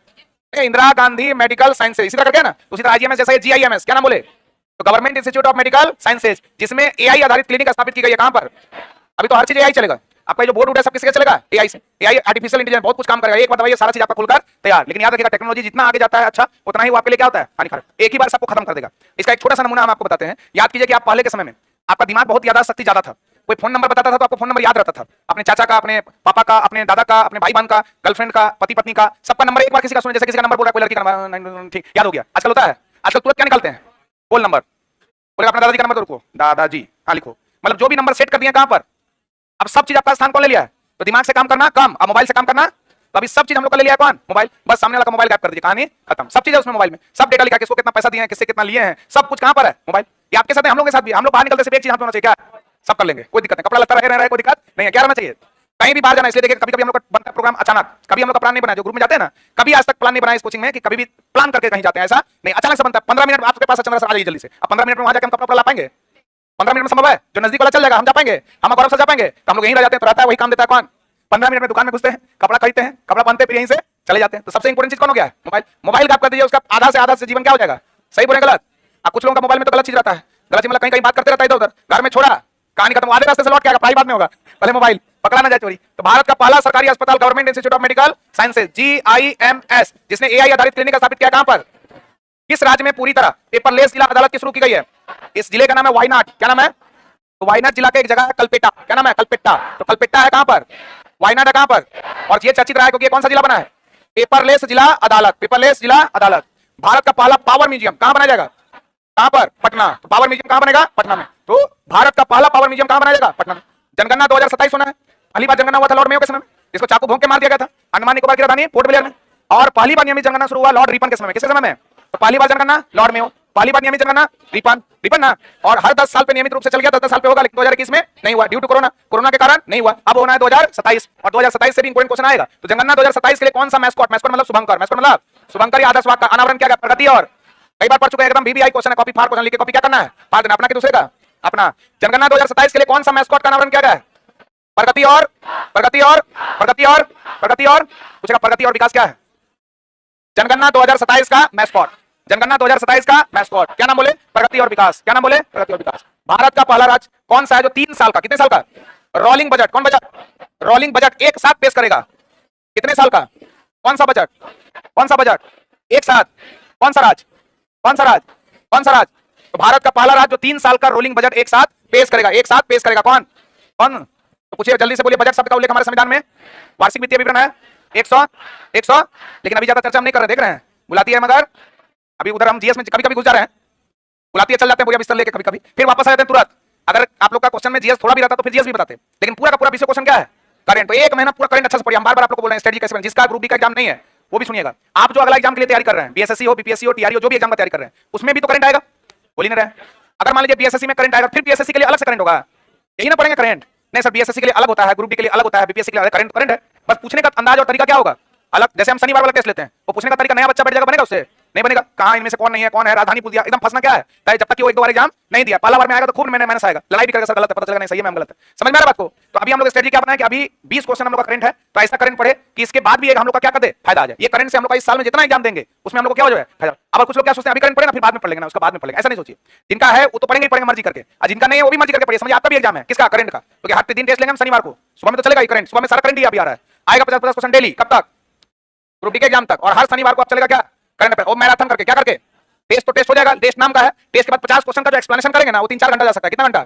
इंदिरा गांधी मेडिकल साइंसेज, इसी तरह क्या ना, उसी तरह IGMS जैसा GIMS। क्या नाम बोले? तो government institute of medical sciences, जिसमें AI आधारित क्लिनिक स्थापित की गई है। कहां पर? अभी तो हर चीज AI चलेगा। आपका जो बोर्ड उठा सब किसके चलेगा? AI से। AI आर्टिफिशियल इंटेलिजेंस बहुत कुछ काम करेगा। एक बात बताइए, सारा चीज आपका खुलकर तैयार। लेकिन याद रखिएगा, टेक्नोलॉजी जितना आगे जाता है अच्छा, उतना ही वो आपके लिए क्या होता है? हानिकारक। एक ही बार सबको खत्म कर देगा। इसका एक छोटा सा नमूना हम आपको बताते हैं। याद कीजिए कि आप पहले के समय में आपका दिमाग बहुत याद शक्ति ज्यादा था। कोई फोन नंबर बताता था तो आपको फोन नंबर याद रहता था, अपने चाचा का, अपने पापा का, अपने दादा का, अपने भाई बहन का, गर्लफ्रेंड का, पति पत्नी का, सबका नंबर एक बार किसी का सुने, जैसे किसी का नंबर बोल रहा है, कोई लड़की का नंबर, ठीक याद हो गया। आजकल होता है, आजकल तुरंत क्या निकालते हैं? बोल नंबर, बोले अपने दादाजी का नंबर, रुको दादाजी, हाँ लिखो। मतलब जो भी नंबर सेट कर दिया कहां पर, अब सब चीज आपका स्थान कौन ले लिया है? तो दिमाग से काम करना कम, अब मोबाइल से काम करना। तो अभी सब चीज हम लोग का ले लिया कौन? मोबाइल। बस सामने वाला का मोबाइल गायब कर दीजिए, कहानी खत्म। सब चीज है उसमें मोबाइल में, सब डेटा लिखा, किसको कितना पैसा दिए हैं, किससे कितना लिए हैं, सब कुछ कहां पर है? मोबाइल। ये आपके साथ है, हम लोग के साथ भी। हम लोग बाहर निकलते से एक चीज होना चाहिए, क्या? सब कर लेंगे, कोई दिक्कत नहीं, कपड़ा लता रहे कोई दिक्कत नहीं है, क्या रहना चाहिए? कहीं भी बाहर जाना, इसलिए देखिए कभी कभी हम लोग का बनता है प्रोग्राम अचानक, कभी हम लोग का प्लान नहीं बना, जो ग्रुप में जाते हैं ना, कभी आज तक प्लान नहीं बना इस कोचिंग में कि कभी भी प्लान करके कहीं जाते हैं, ऐसा नहीं, अचानक से बनता है। 15 मिनट आपके पास चंद्र सर आ जाइए जल्दी से, अब 15 मिनट में वहां जाकर हम कपड़ा ला पाएंगे? 15 मिनट में संभव है? जो नजदीक वाला चल जाएगा, हम जा पाएंगे, हम गौरव से जा पाएंगे, तो हम लोग यहीं रह जाते हैं, तो रहता है वही काम देता है कौन? 15 मिनट में दुकान में घुसते हैं, कपड़ा खरीदते हैं, कपड़ा पहनते हैं, फिर यहीं से चले जाते हैं। तो सबसे इंपॉर्टेंट चीज कौन हो गया है? मोबाइल। मोबाइल आप कर दीजिए, उसका आधा से जीवन क्या हो जाएगा? सही बोले गलत? अब कुछ लोगों का मोबाइल में तो गलत चीज रहता है, गलत चीज मतलब कहीं कहीं बात करते रहता है इधर उधर, घर में छोड़ा, कहानी खत्म, आधे रास्ते से लौट के आएगा, पढ़ाई बाद में होगा, पहले मोबाइल पकड़ा ना जाए चोरी। तो भारत का पहला सरकारी अस्पताल government institute of medical sciences GIMS, जिसने AI आधारित क्लिनिक स्थापित किया, कहां पर? किस राज्य में पूरी तरह पेपरलेस जिला अदालत की शुरू की गई है? इस जिले का नाम है वायनाड। क्या नाम है? तो वायनाड जिला का एक जगह है कलपेटा। क्या नाम है? कलपेट्टा। तो कलपेट्टा है कहां पर? वायनाड है कहां पर? और ये चर्चित रहा है क्योंकि कौन सा जिला बना है? पेपरलेस जिला अदालत। पेपरलेस जिला अदालत। भारत का पहला पावर म्यूजियम कहां बनाया जाएगा? कहां पर? पटना। तो पावर म्यूजियम कहां बनेगा? पटना में। तो भारत का पहला पावर म्यूजियम कहां बनाया जाएगा? पटना में। जनगणना 2027 होना है। पहली बार जनगणना हुआ था लॉर्ड मेयो के समय में, जिसको चाकू भोंक के मार दिया गया था अंडमान निकोबार की राजधानी पोर्ट ब्लेयर में। और पहली बार नियमित जनगणना शुरू हुआ लॉर्ड रिपन के समय में। किसके समय में? तो पहली बार जनगणना लॉर्ड मेयो, पहली बार नियमित जनगणना रिपन ना। और हर 10 साल पे नियमित रूप से चल गया, 10 साल पे होगा, लेकिन 2021 में नहीं हुआ ड्यू टू कोरोना के कारण नहीं हुआ। अब होना है 2027, और 2027 से भी इंपॉर्टेंट क्वेश्चन आएगा। तो जनगणना 2027 के लिए कौन सा मैस्कॉट मतलब शुभंकर, मैस्कॉट मतलब शुभंकर या आदर्श वाक्य का अनावरण किया गया? प्रगति और, कई बार पढ़ चुके हैं एकदम, BBI क्वेश्चन है, कॉपी फाड़ क्वेश्चन लिख के कॉपी क्या करना है? फाड़ देना, अपना कि दूसरे का? अपना। जनगणना 2027 के लिए कौन सा मैस्कॉट का अनावरण किया गया है? प्रगति और पूछेगा, प्रगति और विकास क्या है? जनगणना 2027 का मैस्कॉट, जनगणना 2027 का मैस्कॉट क्या नाम बोले? प्रगति और विकास। क्या नाम बोले? प्रगति और विकास। भारत का पहला राज्य कौन सा है जो 3 साल का, कितने साल का रोलिंग बजट, कौन बजट? रोलिंग बजट एक साथ पेश करेगा? कितने साल का? कौन सा बजट? कौन सा बजट एक साथ? कौन सा राज्य? कौन सा राज्य? कौन सा राज्य? तो भारत का पहला राज्य जो 3 साल का रोलिंग बजट एक साथ पेश करेगा, एक साथ पेश करेगा, कौन? कौन? तो पूछिए जल्दी से, बोलिए। बजट शब्द का उल्लेख हमारे संविधान में वार्षिक वित्तीय विवरण है 100, लेकिन अभी ज्यादा चर्चा हम नहीं कर रहे, देख रहे हैं बुलाती है, मगर अभी उधर हम जीएस में कभी कभी घुस जा रहे हैं, बुलाती है, चल जाते हैं भैया बिस्तर लेके, कभी कभी फिर वापस आ जाते हैं तुरंत। अगर आप लोग का क्वेश्चन में जीएस थोड़ा भी रहता तो फिर जीएस भी बताते, लेकिन पूरा का पूरा विषय क्वेश्चन क्या है? करंट। तो एक महीना पूरा करंट अच्छे से पढ़िए। हम बार बार आप लोग को बोल रहे हैं स्ट्रेटजी कैसे, जिसका ग्रुप बी का एग्जाम नहीं है वो भी सुनिएगा। आप जो अगला एग्जाम के लिए तैयारी कर रहे हैं, बीएसएससी हो, बीपीएससी हो, टीआरई हो, जो भी एग्जाम का तैयारी कर रहे हैं, उसमें भी तो करंट आएगा, बोल ही नहीं रहे। अगर मान लीजिए बीएसएससी में करंट आएगा, फिर बीएसएससी के लिए अलग से करंट होगा, यही ना पढ़ेंगे करंट? नहीं सर, बीएसएससी के लिए अलग होता है, ग्रुप डी के लिए अलग होता है, बीपीएससी के लिए अलग करंट है। बस पूछने का अंदाज और तरीका क्या होगा अलग। जैसे हम शनिवार वाला टेस्ट लेते हैं, वो पूछने का तरीका नया बच्चा बैठ जाएगा, बनेगा उससे? नहीं बनेगा। कहां इनमें से कौन नहीं है, कौन है, राजधानी पूछ दिया, एकदम फंसना क्या है? जब तक कि वो एक दो बार एग्जाम नहीं दिया, पहला बार में आएगा तो खूब मैंने आएगा, लड़ाई भी करेगा, सर गलत है, पता चलेगा नहीं सही है, मैं गलत है। समझ में आ रहा बात को? तो अभी हम लोग स्ट्रेटजी क्या बनाए कि अभी 20 क्वेश्चन हम लोग का करंट है, तो ऐसा करंट पढ़े कि इसके बाद भी हम लोग का क्या कर दे, फायदा आ जाए। ये करंट से हम लोग इस साल में जितना एग्जाम देंगे उसमें हम लोग को क्या हो जाए, फायदा। अब कुछ लोग क्या सोचते हैं अभी करंट पढ़ेगा फिर बाद में पढ़ लेंगे ना, उसका बाद में पढ़ेंगे, ऐसा नहीं सोचिए। जिनका है वो तो पढ़ेंगे ही पढ़ेंगे मर्जी करके, और जिनका नहीं है वो भी मर्जी करके पढ़िए। समझ, आपका भी एग्जाम है किसका? करंट का। क्योंकि हर दिन टेस्ट लेंगे हम शनिवार को, सुबह में तो चलेगा ही करंट, सुबह में सारा करंट ही अभी आ रहा है, आएगा 50 क्वेश्चन डेली, कब तक? ग्रुप डी के एग्जाम तक। और हर शनिवार को आप चलेगा क्या? करंट अफेयर, और मैराथन करके, क्या करके? टेस्ट तो टेस्ट हो जाएगा, टेस्ट नाम का है, टेस्ट के बाद 50 क्वेश्चन का जो एक्सप्लेनेशन करेंगे ना, वो 3-4 घंटा जा सकता है। कितना घंटा?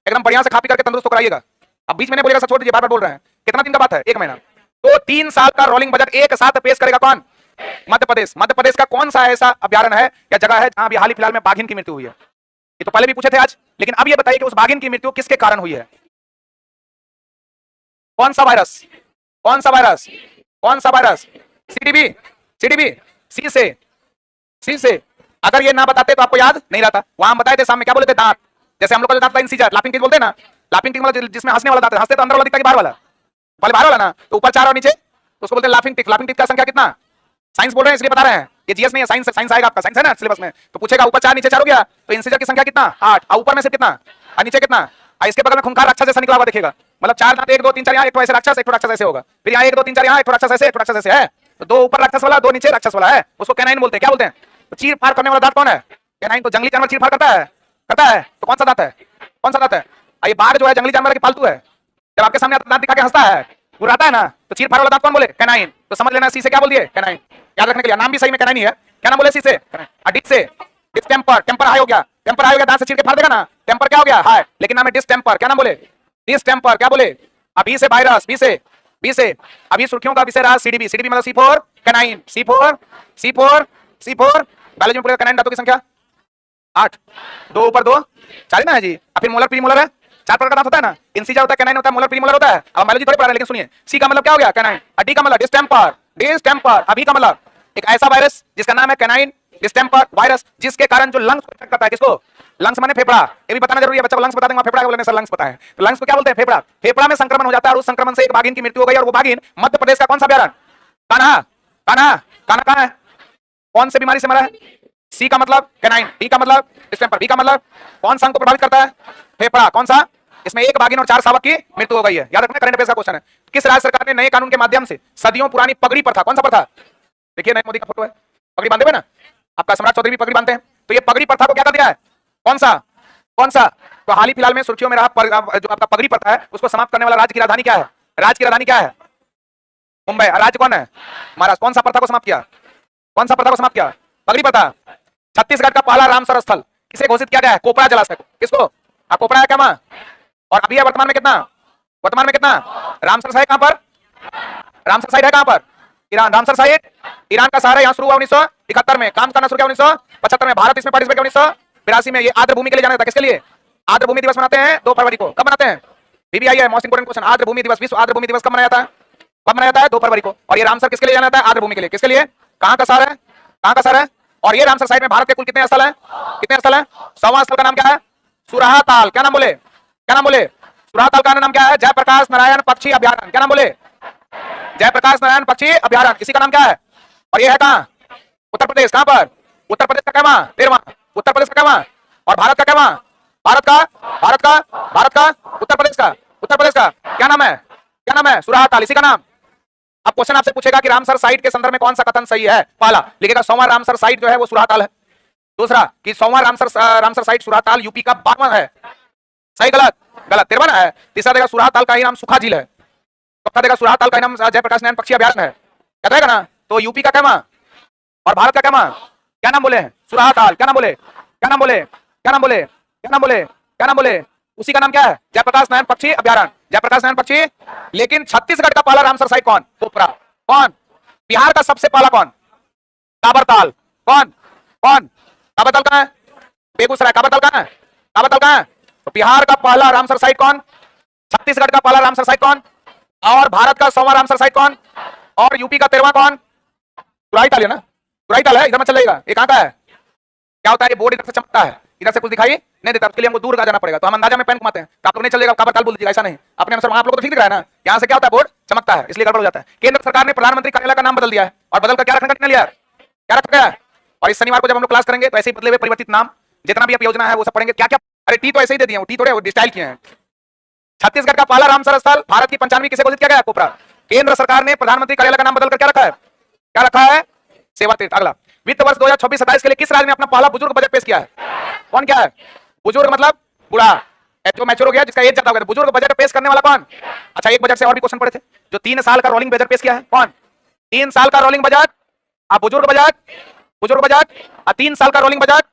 एकदम बढ़िया से खापी करके तंदुरुस्त कराइएगा। अब बीच में बोलेगा सर छोड़ दीजिए, बार बार बोल रहे हैं, कितना दिन का बात है? 1 महीना। तो 3 साल का रोलिंग बजट एक साथ पेश करेगा कौन? मध्य प्रदेश। मध्य प्रदेश का कौन सा ऐसा अभ्यारण्य है या जगह है जहां अभी हाल ही फिलहाल में बाघिन की मृत्यु हुई है? ये तो पहले भी पूछे थे आज, लेकिन अब ये बताइए कि उस बाघिन की मृत्यु किसके कारण हुई है? कौन सा वायरस? कौन सा वायरस? कौन सा वायरस? सीडीबी, सीडीबी, सी से। अगर ये ना बताते तो आपको याद नहीं रहता। वहां हम बताए थे सामने, क्या बोले थे? दांत। जैसे हम लोग का जो दांत था इंसीजर, लाफिंग टीथ बोलते हैं ना, लाफिंग टीथ मतलब जिसमें हंसने वाला दांत है, हंसते तो अंदर वाला दिखता है कि बाहर वाला? पहले बाहर वाला ना, तो ऊपर 4 और नीचे, तो उसको बोलते हैं लाफिंग टीथ। लाफिंग टीथ का संख्या कितना? साइंस बोल रहे हैं इसलिए बता रहे हैं, ये जीएस नहीं है, साइंस, साइंस आएगा आपका, साइंस है ना सिलेबस में, तो पूछेगा ऊपर 4 नीचे 4 हो गया, तो इंसीजर की संख्या कितना? 8, और ऊपर में से कितना और नीचे कितना? इसके बगल में खूंखार राक्षस जैसा निकला हुआ देखिएगा, मतलब 4 दांत, 1 2 3 4 यहाँ, एक तो ऐसे राक्षस, एक तो राक्षस ऐसे होगा, फिर यहाँ 1 2 3 4 यहाँ, एक तो राक्षस ऐसे, एक तो राक्षस ऐसे है, तो 2 ऊपर राक्षस वाला, 2 नीचे राक्षस वाला है, उसको कैनाइन बोलते हैं। क्या बोलते हैं? तो चीर फाड़ करने वाला दांत कौन है? कैनाइन। तो जंगली जानवर चीर फाड़ करता है, करता है, तो कौन सा दांत है? कौन सा दांत है? ये बाघ जो है जंगली जानवर की पालतू है, जब आपके सामने दांत दिखा के हंसता है, गुर्राता है ना, तो चीर फाड़ वाला दांत कौन बोले? कैनाइन। तो समझ लेना, सी से क्या बोल दिए? कैनाइन। याद रखने के लिए, नाम भी सही में कैनाइन ही है। क्या नाम बोले? सी से। डिस से डिस्टेम्पर, टेम्पर हाई हो गया, टेम्पर हाई हो गया, दांत से चीर के फाड़ देगा ना, टेम्पर क्या हो गया? हाई, लेकिन नाम है डिस्टेम्पर। क्या नाम बोले? डिस्टेम्पर। क्या बोले? अभी से वायरस, बी से अभी सुर्खियों का विषय रहा सीडीबी। सीडीबी मतलब C4 कैनाइन, C4 बायोलॉजी में पढ़ेगा। कैनाइन दांतों की संख्या 8, 2 ऊपर 2 4 ना है जी। अब फिर मोलर प्रीमोलर है, 4 प्रकार का दांत होता है ना, इंसिजर होता है, कैनाइन होता है, मोलर प्रीमोलर होता है। अब बायोलॉजी थोड़ी पढ़ा रहे, लेकिन सुनिए, सी का मतलब क्या हो गया? कैनाइन। डी का मतलब डिस्टेम्पर। अभी का मतलब एक ऐसा वायरस जिसका नाम है कैनाइन डिस्टेम्पर वायरस, जिसके कारण जो लंग्स को अटैक करता है। किसको? लंग्स माने फेफड़ा। ये भी बताना जरूरी है, बच्चा को लंग्स बता देंगे, फेफड़ा बोलने सर लंग्स पता है, तो लंग्स को क्या बोलते हैं? फेफड़ा। फेफड़ा में संक्रमण हो जाता है और उस संक्रमण से एक बाघिन की मृत्यु हो गई, और वो बाघिन मध्य प्रदेश का कौन सा अभ्यारण्य? कान्हा। कहां है? कौन से बीमारी से मरा है? सी का मतलब कैनाइन, डी का मतलब डिस्टेम्पर, बी का मतलब कौन सा अंग को प्रभावित करता है? फेफड़ा। कौन सा? इसमें एक बाघिन और 4 शावक की मृत्यु हो गई है। याद रखना, करंट अफेयर्स का क्वेश्चन है। किस राज्य सरकार ने नए कानून के माध्यम से सदियों पुरानी पगड़ी प्रथा, कौन सा प्रथा, देखिए नरेंद्र मोदी का फोटो है, पगड़ी बांधे हुए ना, आपका सम्राट चौधरी भी पगड़ी बांधते हैं, तो ये पगड़ी प्रथा को क्या कर दिया है, कौन सा कौन सा, तो हाल ही फिलहाल में सुर्खियों में रहा जो आपका पगड़ी प्रथा है उसको समाप्त करने वाला राज्य की राजधानी क्या है, राज्य की राजधानी क्या है, मुंबई। राज्य कौन है, महाराष्ट्र। कौन सा प्रथा को समाप्त किया, कौन सा प्रथा को समाप्त किया, पगड़ी प्रथा। छत्तीसगढ़ का पहला रामसर स्थल किसे घोषित किया गया है, कोपरा जलाशय को। किसको, आप कोपरा है क्या वहां, और अभी है वर्तमान में कितना, वर्तमान में कितना, रामसर साइट कहां पर, रामसर साइट है कहां पर, ईरान। रामसर साइट ईरान का शहर है, यहां शुरू हुआ 1971 में, काम करना शुरू किया 1975 में, भारत इसमें पार्टिसिपेट किया 1982 में। ये आर्द्र भूमि के लिए जाना था, किसके लिए, आर्द्र भूमि दिवस मनाते हैं 2 फरवरी को। कब मनाते हैं, बीबीआई है, मोस्ट इंपोर्टेंट क्वेश्चन। आर्द्र भूमि दिवस, विश्व आर्द्र भूमि दिवस कब मनाया जाता है, कब मनाया जाता है, 2 फरवरी को। और ये रामसर किसके लिए जाना था, आर्द्र भूमि के लिए। किसके लिए, कहां का शहर है, कहां का शहर है। और ये रामसर साइट में भारत के कुल कितने स्थल है, कितने स्थल है, 100वां स्थल का नाम क्या है, सुराहा ताल। क्या नाम बोले, क्या नाम बोले, सुराहा ताल का नाम क्या है, जयप्रकाश नारायण पक्षी अभ्यारण्य। क्या नाम बोले, जयप्रकाश नारायण पक्षी अभ्यारण्य, इसी का नाम क्या है। और ये है कहां, उत्तर प्रदेश। कहां पर, उत्तर प्रदेश का कहवा, 13वां उत्तर प्रदेश का कहवा। और भारत का कहवा, भारत का, भारत का, भारत का, उत्तर प्रदेश का, उत्तर प्रदेश का क्या नाम है, क्या नाम है, सुराहा ताल, इसी का नाम। अब क्वेश्चन आपसे पूछेगा कि रामसर साइट के संदर्भ में कौन सा कथन सही है। पहला लिखेगा 100वां रामसर साइट जो है वो सुराहा ताल है। दूसरा कि 100वां रामसर साइट सुराहा ताल यूपी का 52वां है। सही गलत, गलत, 53 है। तीसरा देगा सुराहा ताल का ही नाम सुखा झील है। चौथा देगा सुराहा ताल का नाम जयप्रकाश नारायण पक्षी अभ्यारण्य है। क्या देगा ना, तो यूपी का कहवा और भारत का कहवा क्या नाम बोले, सुराहा ताल। क्या नाम बोले, क्या नाम बोले, क्या नाम बोले, क्या नाम बोले, क्या नाम बोले, उसी का नाम क्या है, जयप्रकाश नारायण पक्षी अभ्यारण्य, जयप्रकाश नारायण पक्षी। लेकिन छत्तीसगढ़ का पहला रामसर साइट कौन, कोपरा। कौन, बिहार का सबसे पहला कौन, काबरताल। कौन, कौन, काबरताल कहां है, बेगूसराय। काबरताल कहां है, काबरताल कहां है। तो बिहार का पहला रामसर साइट कौन, छत्तीसगढ़ का पहला रामसर साइट कौन, और भारत का 100वां रामसर साइट कौन, और यूपी का 13वां कौन, सुराही ताल है ना, सुराही ताल है। इधर मत चलेगा, ये कहां का है, क्या होता है, ये बोर्ड इधर से चमकता है, इधर से कुछ दिखाई नहीं देता, उसके लिए हमको दूर का जाना पड़ेगा। तो हम अंदाजा में पेन घुमाते हैं, तो आप लोग नहीं चलेगा, काबरताल बोल दीजिएगा, ऐसा नहीं। अपने अनुसार वहां आप लोग को तो ठीक दिख रहा है ना, यहाँ से क्या होता है, बोर्ड चमकता है, इसलिए गड़बड़ हो जाता है। केंद्र सरकार ने प्रधानमंत्री कार्यालय का नाम बदल दिया है, और बदल कर क्या रखने का निर्णय लिया, क्या रखा गया है। और इस शनिवार को जब हम लोग क्लास करेंगे तो ऐसे ही बदले हुए परिवर्तित नाम जितना भी आप योजना है वो सब पढ़ेंगे। क्या क्या, अरे टी तो ऐसे ही दे दिए, टी थोड़े स्टाइल किए हैं। छत्तीसगढ़ का पहला रामसर स्थल भारत की 95वीं किसे घोषित किया गया, कोपरा। केंद्र सरकार ने प्रधानमंत्री कार्यालय का नाम बदलकर क्या रखा है, क्या रखा है, सेवा तीर्थ। अगला, वित्त वर्ष 2026-27 के लिए किस राज्य ने अपना पहला बुजुर्ग बजट पेश किया है। कौन क्या है, बुजुर्ग मतलब बूढ़ा, जो मैच्योर हो गया, जिसका एज ज्यादा हो गया। बुजुर्ग बजट पेश करने वाला कौन। अच्छा, एक बजट से और भी क्वेश्चन पड़े थे। जो 3 साल का रोलिंग बजट पेश किया है, कौन, 3 साल का रोलिंग बजट, आप बुजुर्ग बजट, बुजुर्ग बजट, 3 साल का रोलिंग बजट,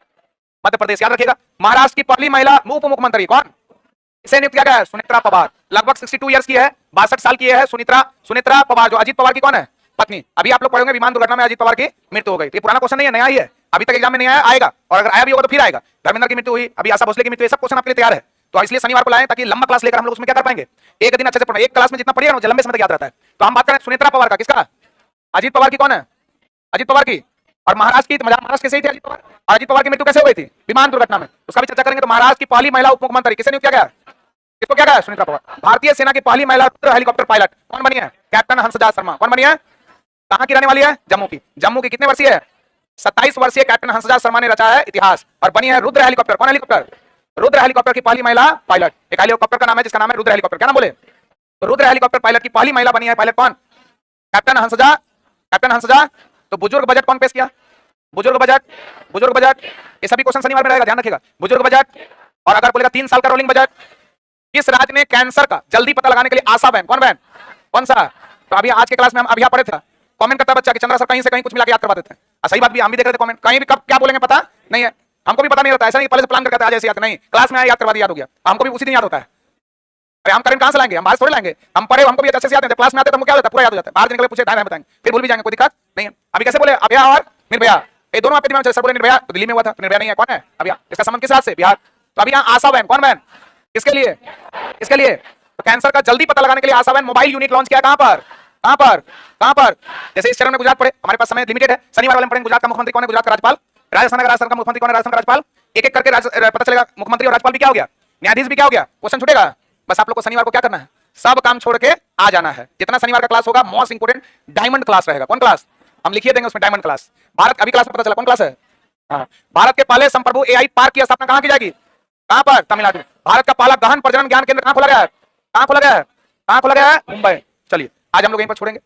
मध्य प्रदेश। याद रखिएगा, महाराष्ट्र की पहली महिला उप मुख्यमंत्री कौन, इसे नियुक्त किया गया है, सुनेत्रा पवार। लगभग 62 ईयर्स की है, 62 साल की है सुनेत्रा पवार, जो अजीत पवार की कौन है, पत्नी। अभी आप लोग पढ़ोगे विमान दुर्घटना में अजीत पवार की मृत्यु हो गई। ये पुराना क्वेश्चन नहीं है, नया ही है, अभी तक एग्जाम में नहीं आया, आएगा, और अगर आया भी होगा तो फिर आएगा। धर्मेंद्र की मृत्यु हुई, अभी आशा भोसले की मृत्यु, सब क्वेश्चन आपके लिए तैयार है। तो इसलिए शनिवार को लाएं ताकि लंबा क्लास लेकर हम लोग उसमें क्या कर पाएंगे, एक दिन अच्छे से पढ़ना। एक क्लास में जितना पढ़िएगा ना लंबे समय तक याद रहता है। तो हम बात करें सुनेत्रा पवार का, किसका, अजीत पवार की कौन है, अजीत पवार की। और महाराष्ट्र की, महाराष्ट्र कैसे ही थे अजीत पवार, और अजीत पवार की मृत्यु कैसे हो गई थी, विमान दुर्घटना में, उसका भी चर्चा करेंगे। तो महाराष्ट्र की पहली महिला उप मुख्यमंत्री किसे नियुक्त किया गया, किसको क्या गया, सुनीता पवार। भारतीय सेना की पहली महिला हेलीकॉप्टर पायलट कौन बनी है, कैप्टन हंसराज शर्मा। कौन बनी है, कहां की रहने वाली है, जम्मू की। जम्मू की कितने वर्षीय है, 27 वर्षीय कैप्टन हंसराज शर्मा ने रचा है इतिहास, और बनी है रुद्र हेलीकॉप्टर। कौन हेलीकॉप्टर, रुद्र हेलीकॉप्टर की पहली महिला पायलट। एक हेलीकॉप्टर का नाम है जिसका नाम है रुद्र हेलीकॉप्टर। क्या नाम बोले, तो रुद्र हेलीकॉप्टर पायलट की पहली महिला बनी है पायलट, कौन, कैप्टन हंसराज, कैप्टन हंसराज। तो बुजुर्ग बजट कौन पेश किया, बुजुर्ग बजट, बुजुर्ग बजट, ये सभी क्वेश्चन शनिवार में रहेगा, ध्यान रखिएगा। बुजुर्ग बजट, और अगर बोलेगा 3 साल का रोलिंग बजट। किस राज्य ने कैंसर का जल्दी पता लगाने के लिए आशा वैन, कौन वैन, कौन सा। तो अभी आज के क्लास में हम अभी पढ़े थे, कमेंट करता बच्चा कि चंद्रा सर कहीं से कहीं कुछ मिला के याद करवा देते हैं। सही बात भी, हम भी देख रहे थे कमेंट, कहीं भी कब क्या बोलेंगे पता नहीं है, हमको भी पता नहीं होता। ऐसा नहीं पहले से प्लान करके आज ऐसे याद नहीं, क्लास में आया याद करवा दिया, याद हो गया, हमको भी उसी दिन याद होता है। अरे हम करेंट कहां से लाएंगे, हम बाहर थोड़े लाएंगे, हम पढ़े, हमको भी अच्छे से याद है। क्लास में आते तो क्या होता है, पूरा याद हो जाता है। बाहर निकले पूछे दाएं बताएंगे, फिर भूल भी जाएंगे, कोई दिक्कत नहीं है। अभी कैसे बोले, अभया और निर्भया, ये दोनों आपके दिमाग में। सर बोले निर्भया तो दिल्ली में हुआ था, तो निर्भया नहीं है, कौन है अभया, इसका संबंध किस राज्य से, बिहार। तो अभी यहाँ आशा वैन, कौन वैन, किसके लिए, किसके लिए, तो कैंसर का जल्दी पता लगाने के लिए आशा वैन मोबाइल यूनिट लॉन्च किया। कहां पर, कहां पर, कहां पर। जैसे इस चरण में गुजरात पढ़े, हमारे पास समय लिमिटेड है, शनिवार वाले पढ़ेंगे गुजरात का मुख्यमंत्री कौन है, गुजरात का राज्यपाल। राजस्थान का, राजस्थान का मुख्यमंत्री कौन है, राजस्थान का राज्यपाल। एक एक करके पता चलेगा, मुख्यमंत्री और राज्यपाल भी क्या हो गया, न्यायाधीश भी क्या हो गया, क्वेश्चन छूटेगा। बस आप लोग को शनिवार को क्या करना है, सब काम छोड़ के आ जाना है। जितना शनिवार का क्लास होगा मोस्ट इंपोर्टेंट डायमंड क्लास रहेगा। कौन क्लास, हम लिखिए देंगे उसमें डायमंड क्लास। भारत, अभी क्लास में पता चला कौन क्लास है, हाँ। भारत के पहले संप्रभु एआई पार्क की स्थापना कहां की जाएगी, कहां पर? तमिलनाडु। भारत का पहला गहन प्रजनन ज्ञान केंद्र कहां खोला गया है? कहां खोला गया है? कहां खोला गया है? मुंबई। चलिए आज हम लोग यहीं पर छोड़ेंगे।